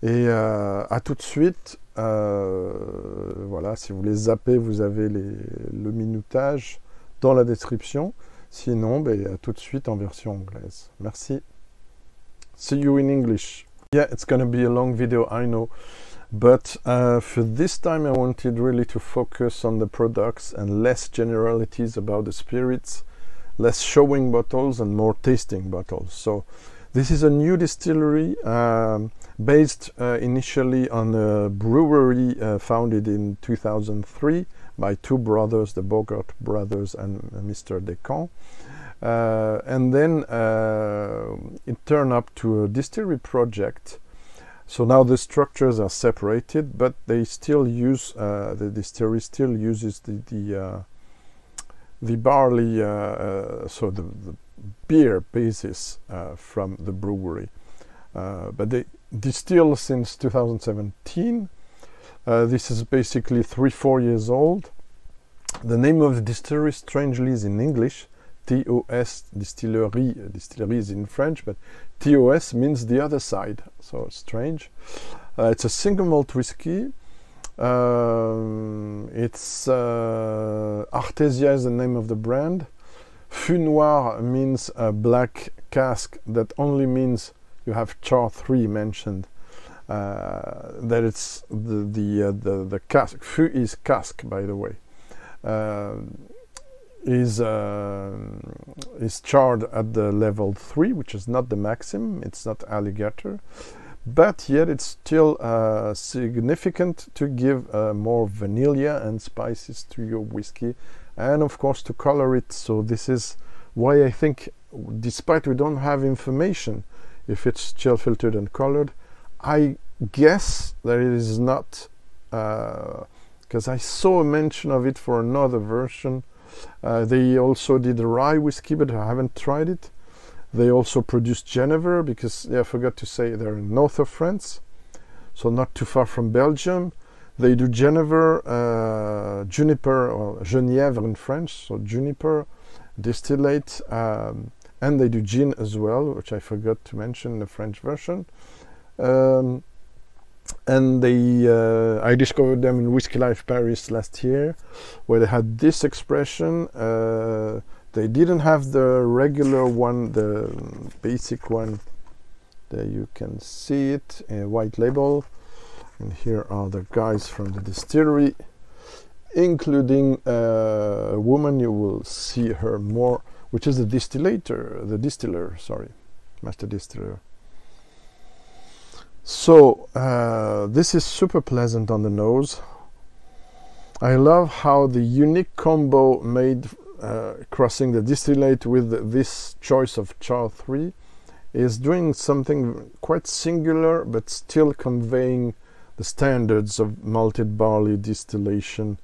Et à tout de suite. Voilà, si vous voulez zapper, vous avez le minutage dans la description. Sinon, à tout de suite en version anglaise. Merci. See you in English. Yeah, it's gonna be a long video, I know. But for this time I wanted really to focus on the products and less generalities about the spirits, less showing bottles and more tasting bottles. So this is a new distillery based initially on a brewery founded in 2003 by two brothers, the Bogart brothers and Mr. Descamps. And then it turned up to a distillery project. So now the structures are separated, but they still use, the distillery still uses the barley, so the beer basis from the brewery. But they distill since 2017. This is basically 3-4 years old. The name of the distillery, strangely, is in English. TOS, distillerie. Distillerie is in French, but TOS means the other side, so strange. It's a single malt whiskey. It's Artesia is the name of the brand. Fût Noir means a black cask. That only means you have Char 3 mentioned. That it's the cask. Fût is cask, by the way. Is charred at the level 3, which is not the maximum. It's not alligator, but yet it's still significant to give more vanilla and spices to your whiskey, and of course to color it. So this is why I think, despite we don't have information if it's chill filtered and colored, I guess that it is not, because I saw a mention of it for another version. They also did a rye whiskey, but I haven't tried it. They also produced Genever, because I forgot to say they're in north of France, so not too far from Belgium. They do Genever, juniper, or Genièvre in French, so juniper distillate, and they do gin as well, which I forgot to mention in the French version. And they, I discovered them in Whiskey Life Paris last year, where they had this expression. They didn't have the regular one, the basic one. There you can see it, a white label. And here are the guys from the distillery, including a woman, you will see her more, which is the distiller, sorry, master distiller. So this is super pleasant on the nose. I love how the unique combo made crossing the distillate with this choice of Char 3 is doing something quite singular, but still conveying the standards of malted barley distillation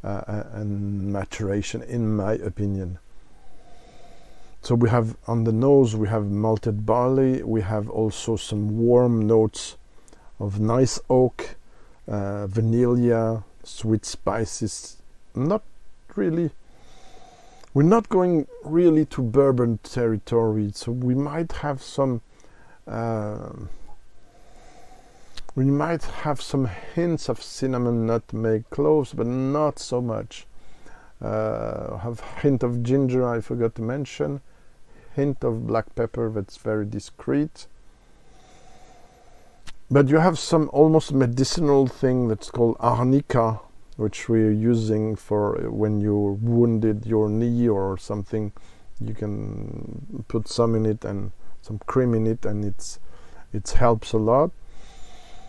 and maturation, in my opinion. So we have on the nose, we have malted barley, we have also some warm notes of nice oak, vanilla, sweet spices. Not really, we're not going really to bourbon territory, so we might have some hints of cinnamon, nutmeg, cloves, but not so much. Have hint of ginger, I forgot to mention, hint of black pepper, that's very discreet. But you have some almost medicinal thing that's called arnica, which we're using for when you're wounded your knee or something. You can put some in it and some cream in it, and it helps a lot.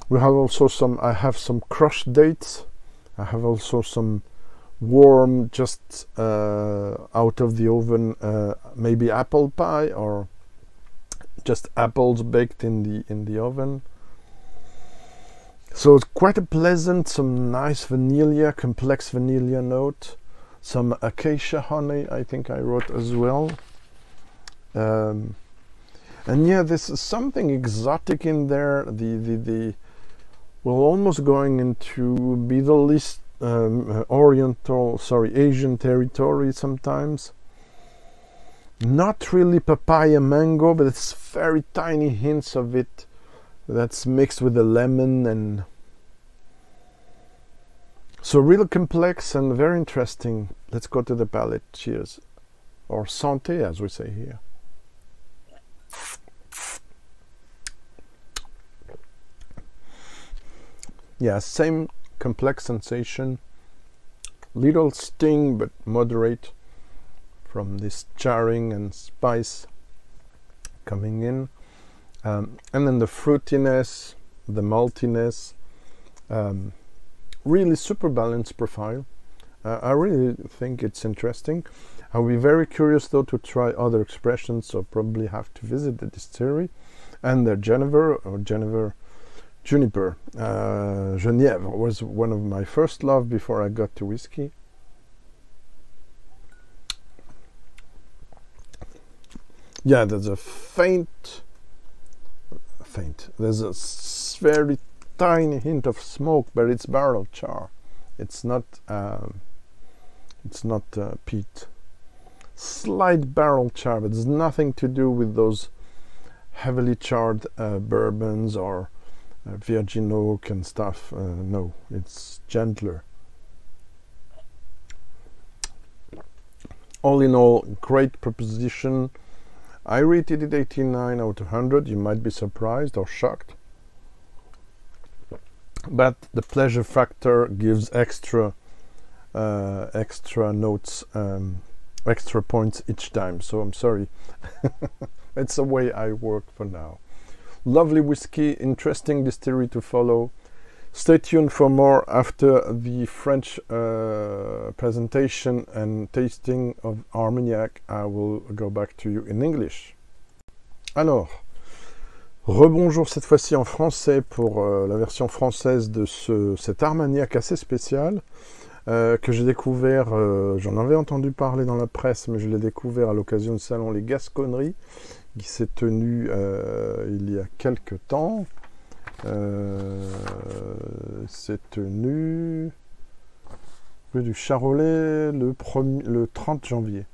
We have also I have some crushed dates. I have also some warm, just out of the oven, maybe apple pie, or just apples baked in the oven. So it's quite a pleasant, some nice vanilla, complex vanilla note, some acacia honey, I think I wrote as well. And yeah, there's something exotic in there. We're almost going into Middle East, Asian territory sometimes. Not really papaya mango, but it's very tiny hints of it that's mixed with the lemon, and so real complex and very interesting. Let's go to the palate. Cheers. Or santé, as we say here. Yeah, same complex sensation. Little sting, but moderate from this charring and spice coming in. And then the fruitiness, the maltiness. Really super balanced profile. I really think it's interesting. I'll be very curious though to try other expressions, so probably have to visit the distillery and their Juniper. Genièvre was one of my first love before I got to whiskey. Yeah, there's a faint, there's a very tiny hint of smoke, but it's barrel char. It's not peat. Slight barrel char, but there's nothing to do with those heavily charred bourbons or virgin oak and stuff. No, it's gentler. All in all, great proposition. I rated it 89 out of 100. You might be surprised or shocked, but the pleasure factor gives extra notes, extra points each time. So I'm sorry. It's the way I work for now. Lovely whiskey, interesting distillery to follow. Stay tuned for more after the French presentation and tasting of Armagnac. I will go back to you in English. Alors, rebonjour cette fois-ci en français pour la version française de cet Armagnac assez spécial que j'ai découvert, j'en avais entendu parler dans la presse, mais je l'ai découvert à l'occasion du salon Les Gasconneries, qui s'est tenu il y a quelques temps. C'est tenu rue du Charolais le 30 janvier.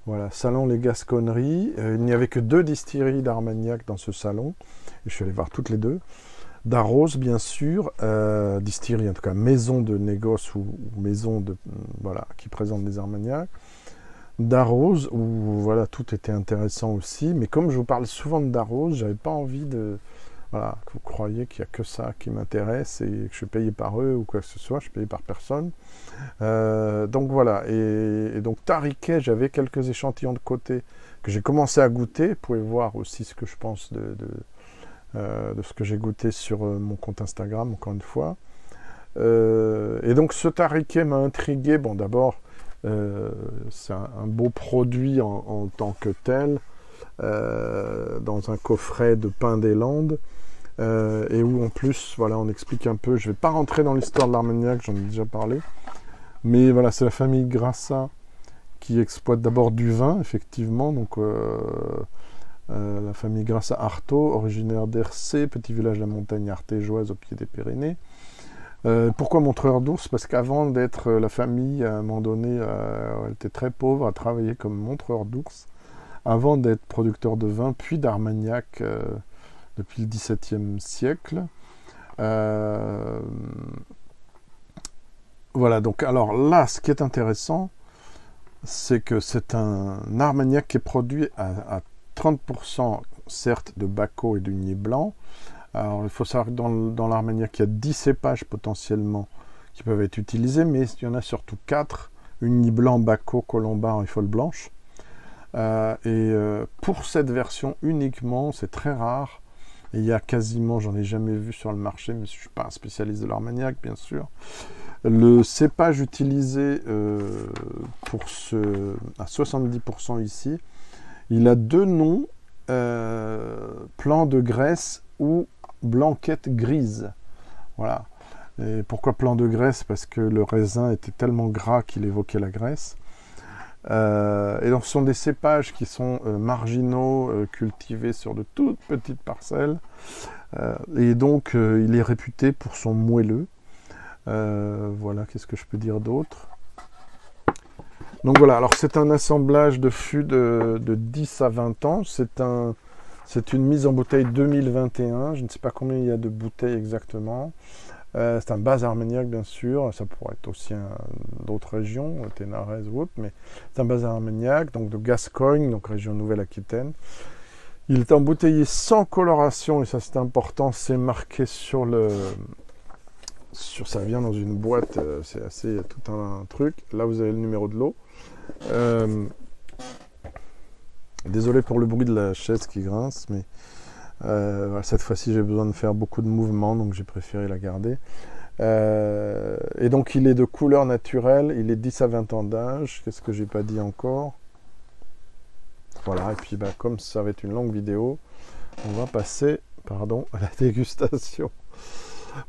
Voilà, salon Les Gasconneries. Il n'y avait que 2 distilleries d'Armagnac dans ce salon. Et je suis allé voir toutes les 2. Darros, bien sûr, distillerie, en tout cas maison de négoce ou maison de voilà qui présente des Armagnacs. Darros, où voilà, tout était intéressant aussi, mais comme je vous parle souvent de Darros, j'avais pas envie de voilà, que vous croyez qu'il n'y a que ça qui m'intéresse et que je suis payé par eux ou quoi que ce soit, je suis payé par personne. Donc voilà, et donc Tariquet, j'avais quelques échantillons de côté que j'ai commencé à goûter. Vous pouvez voir aussi ce que je pense de ce que j'ai goûté sur mon compte Instagram, encore une fois. Et donc ce Tariquet m'a intrigué. Bon, d'abord, c'est un beau produit en tant que tel, dans un coffret de Pain des Landes, et où en plus, voilà, on explique un peu. Je ne vais pas rentrer dans l'histoire de l'Armagnac, j'en ai déjà parlé, mais voilà, c'est la famille Grassat qui exploite d'abord du vin, effectivement, donc la famille Grassat Artaud, originaire d'Hercé, petit village de la montagne artéjoise au pied des Pyrénées. Pourquoi Montreur d'ours? Parce qu'avant d'être la famille, à un moment donné, elle était très pauvre, a travaillé comme montreur d'ours, avant d'être producteur de vin, puis d'Armagnac depuis le XVIIe siècle. Voilà, donc alors là, ce qui est intéressant, c'est que c'est un Armagnac qui est produit à 30%, certes, de Bacchus et de Hunier blanc. Alors, il faut savoir que dans l'Armagnac, il y a 10 cépages potentiellement qui peuvent être utilisés, mais il y en a surtout 4, Hunier blanc, Bacchus, Colombard et Folle Blanche. Pour cette version uniquement, c'est très rare, et il y a quasiment, j'en ai jamais vu sur le marché, mais je ne suis pas un spécialiste de l'Armagnac, bien sûr. Le cépage utilisé à 70% ici, il a 2 noms, Plan de Grèce ou Blanquette grise. Voilà. Et pourquoi Plan de Grèce? Parce que le raisin était tellement gras qu'il évoquait la Grèce. Et donc ce sont des cépages qui sont marginaux, cultivés sur de toutes petites parcelles. Et donc il est réputé pour son moelleux. Voilà, qu'est-ce que je peux dire d'autre? Donc voilà, alors c'est un assemblage de fûts de 10 à 20 ans. C'est une mise en bouteille 2021. Je ne sais pas combien il y a de bouteilles exactement. C'est un base armagnac, bien sûr. Ça pourrait être aussi d'autres régions, Ténarèze ou autre, mais c'est un base armagnac, donc de Gascogne, donc région Nouvelle-Aquitaine. Il est embouteillé sans coloration, et ça c'est important, c'est marqué ça vient dans une boîte, c'est assez tout un truc. Là vous avez le numéro de l'eau. Désolé pour le bruit de la chaise qui grince, mais cette fois-ci j'ai besoin de faire beaucoup de mouvements, donc j'ai préféré la garder. Et donc il est de couleur naturelle, il est 10 à 20 ans d'âge. Qu'est-ce que j'ai pas dit encore? Voilà, et puis comme ça va être une longue vidéo, on va passer à la dégustation.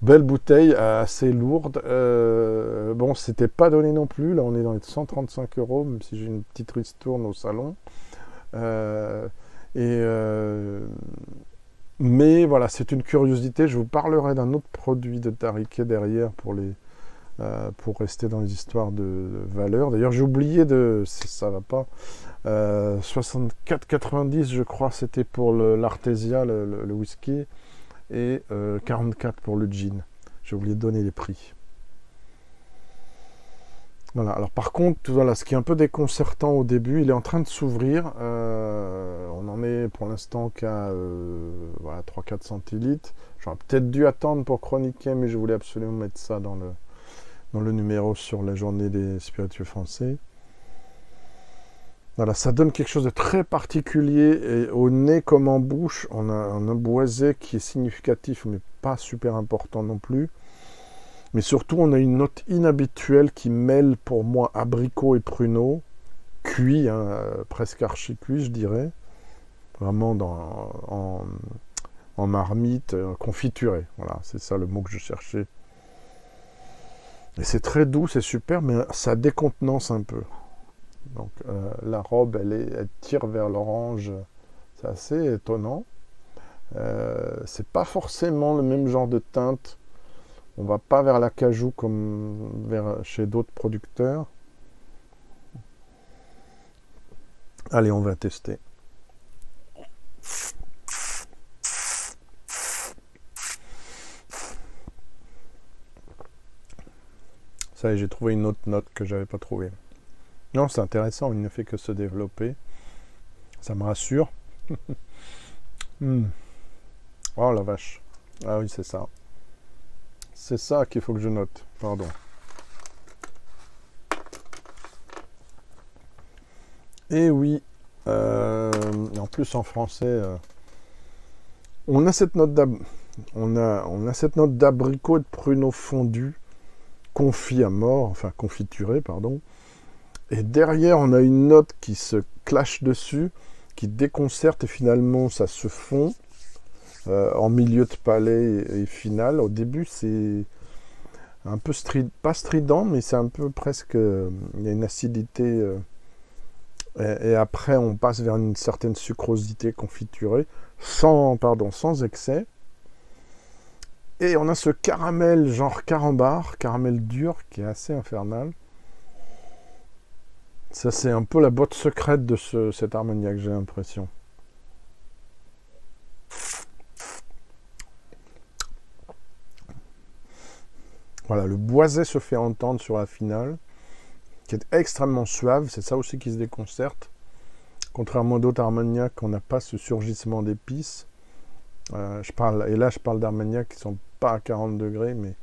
Belle bouteille, assez lourde. Bon, c'était pas donné non plus. Là, on est dans les 135 €, même si j'ai une petite ristourne au salon. Mais voilà, c'est une curiosité. Je vous parlerai d'un autre produit de Tariquet derrière pour rester dans les histoires de valeur. D'ailleurs, j'ai oublié ça va pas. 64,90 je crois, c'était pour l'Artesia, le whisky, et 44 pour le gin. J'ai oublié de donner les prix. Voilà, alors par contre, voilà, ce qui est un peu déconcertant au début, il est en train de s'ouvrir. On en est pour l'instant qu'à 3-4 centilitres. J'aurais peut-être dû attendre pour chroniquer, mais je voulais absolument mettre ça dans le numéro sur la journée des spiritueux français. Voilà, ça donne quelque chose de très particulier, et au nez comme en bouche, on a un boisé qui est significatif, mais pas super important non plus. Mais surtout, on a une note inhabituelle qui mêle pour moi abricot et pruneau, cuit, presque archi-cuit, je dirais. Vraiment en marmite, confituré. Voilà, c'est ça le mot que je cherchais. Et c'est très doux, c'est super, mais ça décontenance un peu. Donc la robe, elle tire vers l'orange. C'est assez étonnant. C'est pas forcément le même genre de teinte. On va pas vers l'acajou comme chez d'autres producteurs. Allez, on va tester. Ça y est, j'ai trouvé une autre note que j'avais pas trouvée. Non, c'est intéressant, il ne fait que se développer. Ça me rassure. Oh la vache. Ah oui, c'est ça. C'est ça qu'il faut que je note. Pardon. Et oui. En plus en français, on a cette note d'abricot et de pruneau fondu, confit à mort, enfin confituré, pardon. Et derrière, on a une note qui se clash dessus, qui déconcerte, et finalement, ça se fond en milieu de palais et final. Au début, c'est un peu pas strident, mais c'est un peu presque... il y a une acidité... et après, on passe vers une certaine sucrosité confiturée, sans excès. Et on a ce caramel, genre carambar, caramel dur, qui est assez infernal. Ça, c'est un peu la botte secrète de cet armagnac, j'ai l'impression. Voilà, le boisé se fait entendre sur la finale, qui est extrêmement suave. C'est ça aussi qui se déconcerte. Contrairement à d'autres armagnacs, on n'a pas ce surgissement d'épices. Je parle d'armagnacs qui ne sont pas à 40 degrés, mais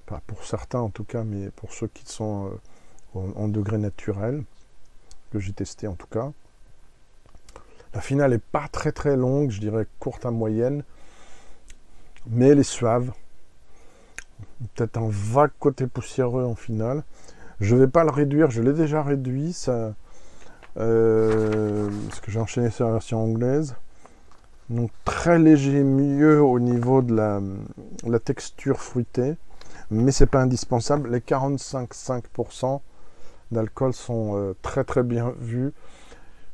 pas pour certains en tout cas, mais pour ceux qui sont en degré naturel, que j'ai testé en tout cas. La finale n'est pas très très longue, je dirais courte à moyenne, mais elle est suave. Peut-être un vague côté poussiéreux en finale. Je ne vais pas le réduire, je l'ai déjà réduit, ça, parce que j'ai enchaîné sur la version anglaise. Donc très léger, mieux au niveau de la texture fruitée, mais c'est pas indispensable. Les 45,5% d'alcool sont très très bien vus.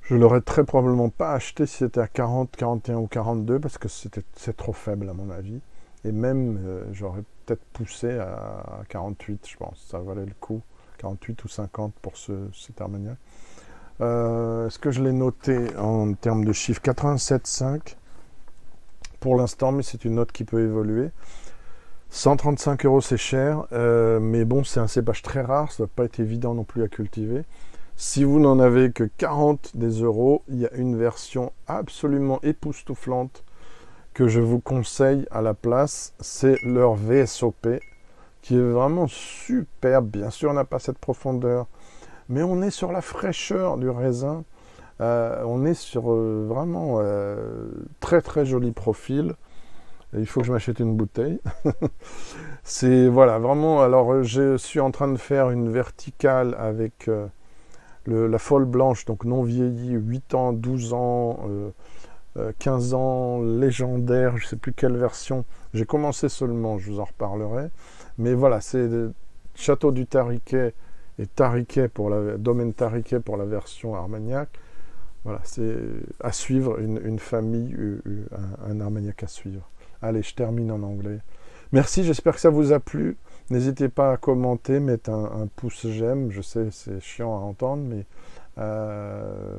Je l'aurais très probablement pas acheté si c'était à 40, 41 ou 42 parce que c'est trop faible à mon avis. Et même j'aurais peut-être poussé à 48, je pense. Ça valait le coup. 48 ou 50 pour cet Armagnac. Est-ce que je l'ai noté en termes de chiffres? 87,5 pour l'instant, mais c'est une note qui peut évoluer. 135 €, c'est cher, mais bon, c'est un cépage très rare, ça ne va pas être évident non plus à cultiver. Si vous n'en avez que 40 des euros, il y a une version absolument époustouflante que je vous conseille à la place, c'est leur VSOP, qui est vraiment superbe. Bien sûr, on n'a pas cette profondeur, mais on est sur la fraîcheur du raisin. On est sur vraiment très très joli profil. Et il faut que je m'achète une bouteille. C'est voilà, vraiment. Alors, je suis en train de faire une verticale avec la folle blanche, donc non vieillie, 8 ans, 12 ans, 15 ans, légendaire, je ne sais plus quelle version. J'ai commencé seulement, je vous en reparlerai. Mais voilà, c'est Château du Tariquet et Tariquet pour domaine Tariquet pour la version Armagnac. Voilà, c'est à suivre, une famille, un Armagnac à suivre. Allez, je termine en anglais. Merci, j'espère que ça vous a plu. N'hésitez pas à commenter, mettre un pouce j'aime. Je sais, c'est chiant à entendre, mais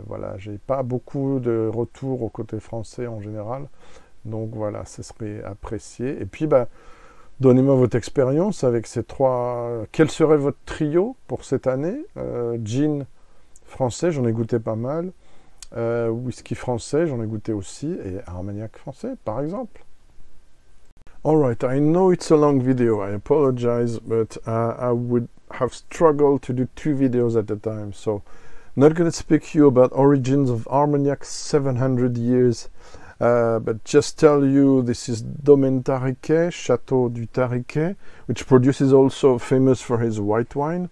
voilà, j'ai pas beaucoup de retours au côté français en général. Donc voilà, ce serait apprécié. Et puis, donnez-moi votre expérience avec ces trois. Quel serait votre trio pour cette année? Gin français, j'en ai goûté pas mal. Whisky français, j'en ai goûté aussi. Et Armagnac français, par exemple. Alright, I know it's a long video, I apologize, but I would have struggled to do 2 videos at a time, so not going to speak to you about origins of Armagnac 700 years, but just tell you this is Domaine Tariquet, Château du Tariquet, which produces also famous for his white wine.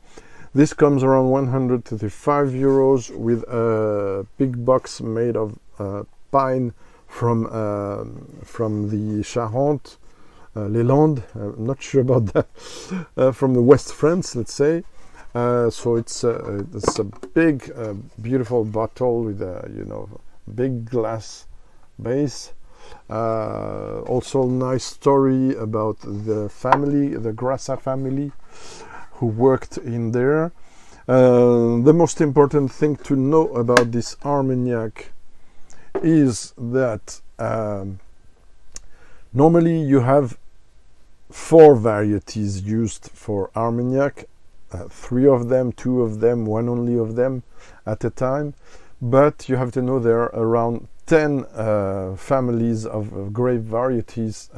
This comes around 135 euros with a big box made of pine from the Charente, les Landes, I'm not sure about that, from the West France, let's say. So it's a big, beautiful bottle with a big glass base. Also, nice story about the family, the Grassa family, who worked in there. The most important thing to know about this Armagnac is that normally you have 4 varieties used for Armagnac, 3 of them, 2 of them, 1 only of them at a time, but you have to know there are around 10 families of grape varieties,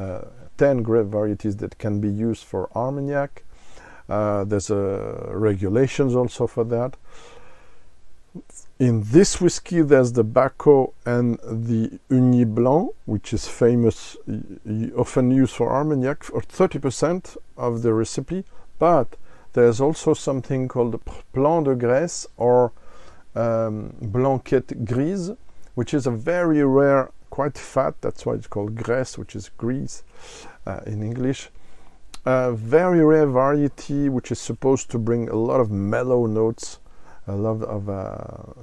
10 grape varieties that can be used for Armagnac. There's regulations also for that. In this whiskey, there's the Baco and the Ugni Blanc, which is famous, often used for Armagnac, for 30% of the recipe. But there's also something called Plan de Grèce or Blanquette Grise, which is a very rare, quite fat, that's why it's called Grèce, which is grease in English. A very rare variety which is supposed to bring a lot of mellow notes, a lot of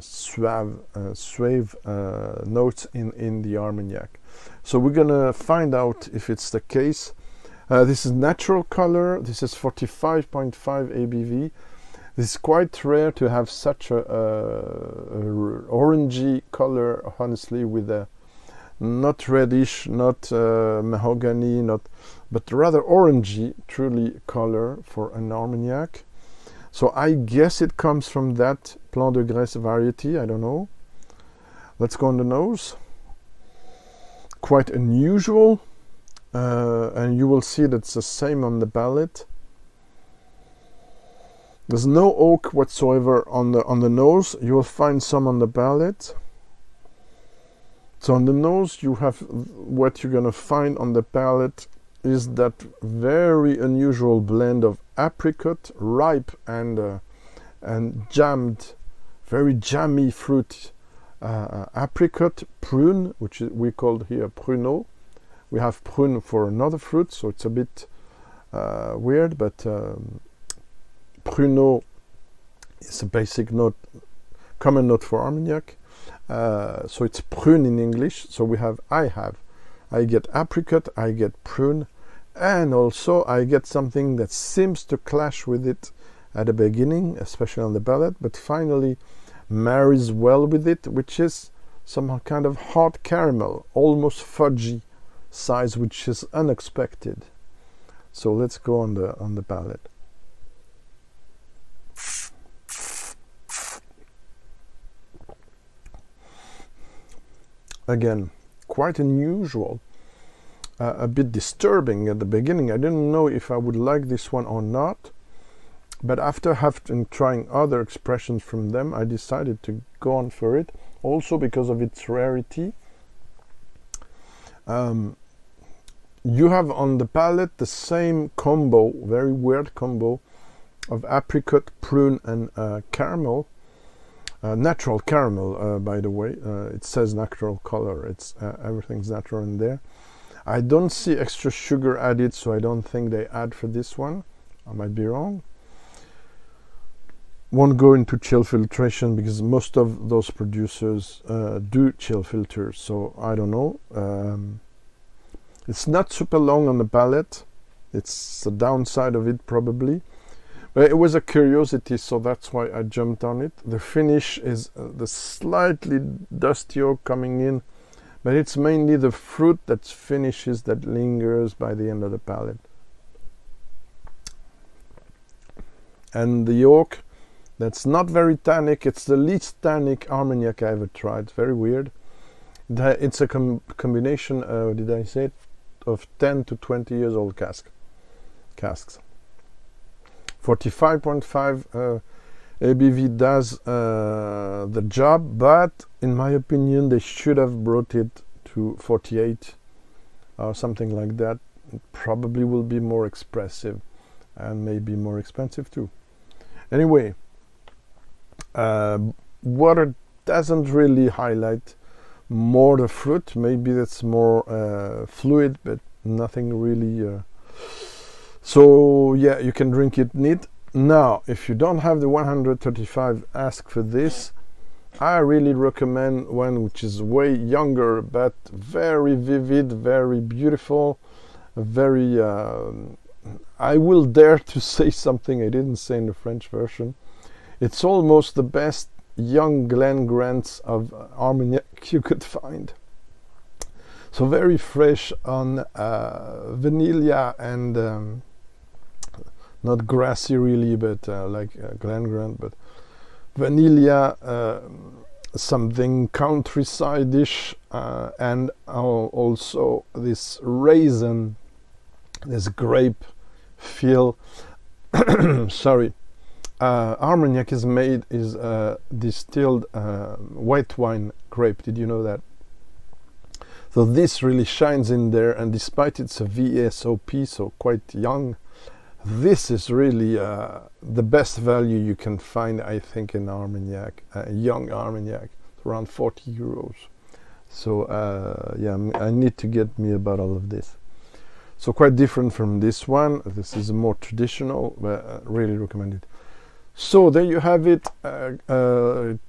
suave notes in the Armagnac. So we're gonna find out if it's the case. This is natural color. This is 45.5 ABV. This is quite rare to have such a orangey color, honestly, with a not reddish, not mahogany, but rather orangey, truly color for an Armagnac. So I guess it comes from that Plan de Grèce variety, I don't know. Let's go on the nose. Quite unusual, and you will see that's the same on the palate. There's no oak whatsoever on the nose. You will find some on the palate. So on the nose, you have what you're gonna find on the palate is that very unusual blend of apricot, ripe and jammed, very jammy fruit. Apricot, prune, which we call here pruneau. We have prune for another fruit, so it's a bit weird, but pruneau is a basic note, common note for Armagnac. So it's prune in English. So I get apricot, I get prune, and also I get something that seems to clash with it, at the beginning, especially on the palate, but finally marries well with it, which is some kind of hard caramel, almost fudgy size, which is unexpected. So let's go on the palate. Again, quite unusual, a bit disturbing at the beginning. I didn't know if I would like this one or not, but after trying other expressions from them, I decided to go on for it, also because of its rarity. You have on the palate the same combo, very weird combo, of apricot, prune, and caramel. Natural caramel, by the way. It says natural color. It's everything's natural in there. I don't see extra sugar added, so I don't think they add for this one. I might be wrong. Won't go into chill filtration because most of those producers do chill filters, so I don't know. It's not super long on the palate. It's the downside of it, probably. But it was a curiosity, so that's why I jumped on it. The finish is the slightly dusty oak coming in, but it's mainly the fruit that finishes, that lingers by the end of the palate. And the oak, that's not very tannic. It's the least tannic Armagnac I ever tried. It's very weird. It's a combination, did I say it, of 10 to 20 years old casks. 45.5 ABV does the job, but in my opinion they should have brought it to 48 or something like that. It probably will be more expressive and maybe more expensive too. Anyway, water doesn't really highlight more the fruit. Maybe that's more fluid, but nothing really. So yeah, you can drink it neat. Now, if you don't have the 135, ask for this. I really recommend one which is way younger, but very vivid, very beautiful, very. I will dare to say something I didn't say in the French version. It's almost the best young Glen Grants of Armagnac you could find. So very fresh on vanilla and not grassy really, but like Glen Grant, but vanilla, something countryside-ish, and also this raisin, this grape feel. Sorry. Armagnac is distilled white wine grape. Did you know that? So this really shines in there, and despite it's a VSOP, so quite young, this is really the best value you can find, I think, in Armagnac, young Armagnac, around 40 euros. So yeah, I need to get me a bottle of this. So quite different from this one. This is more traditional, but really recommend it. So there you have it,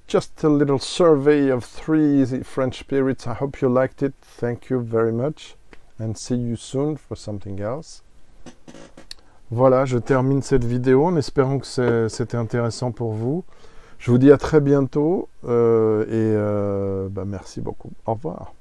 just a little survey of 3 French spirits. I hope you liked it. Thank you very much, and see you soon for something else. Voilà, je termine cette vidéo en espérant que c'était intéressant pour vous. Je vous dis à très bientôt, et merci beaucoup. Au revoir.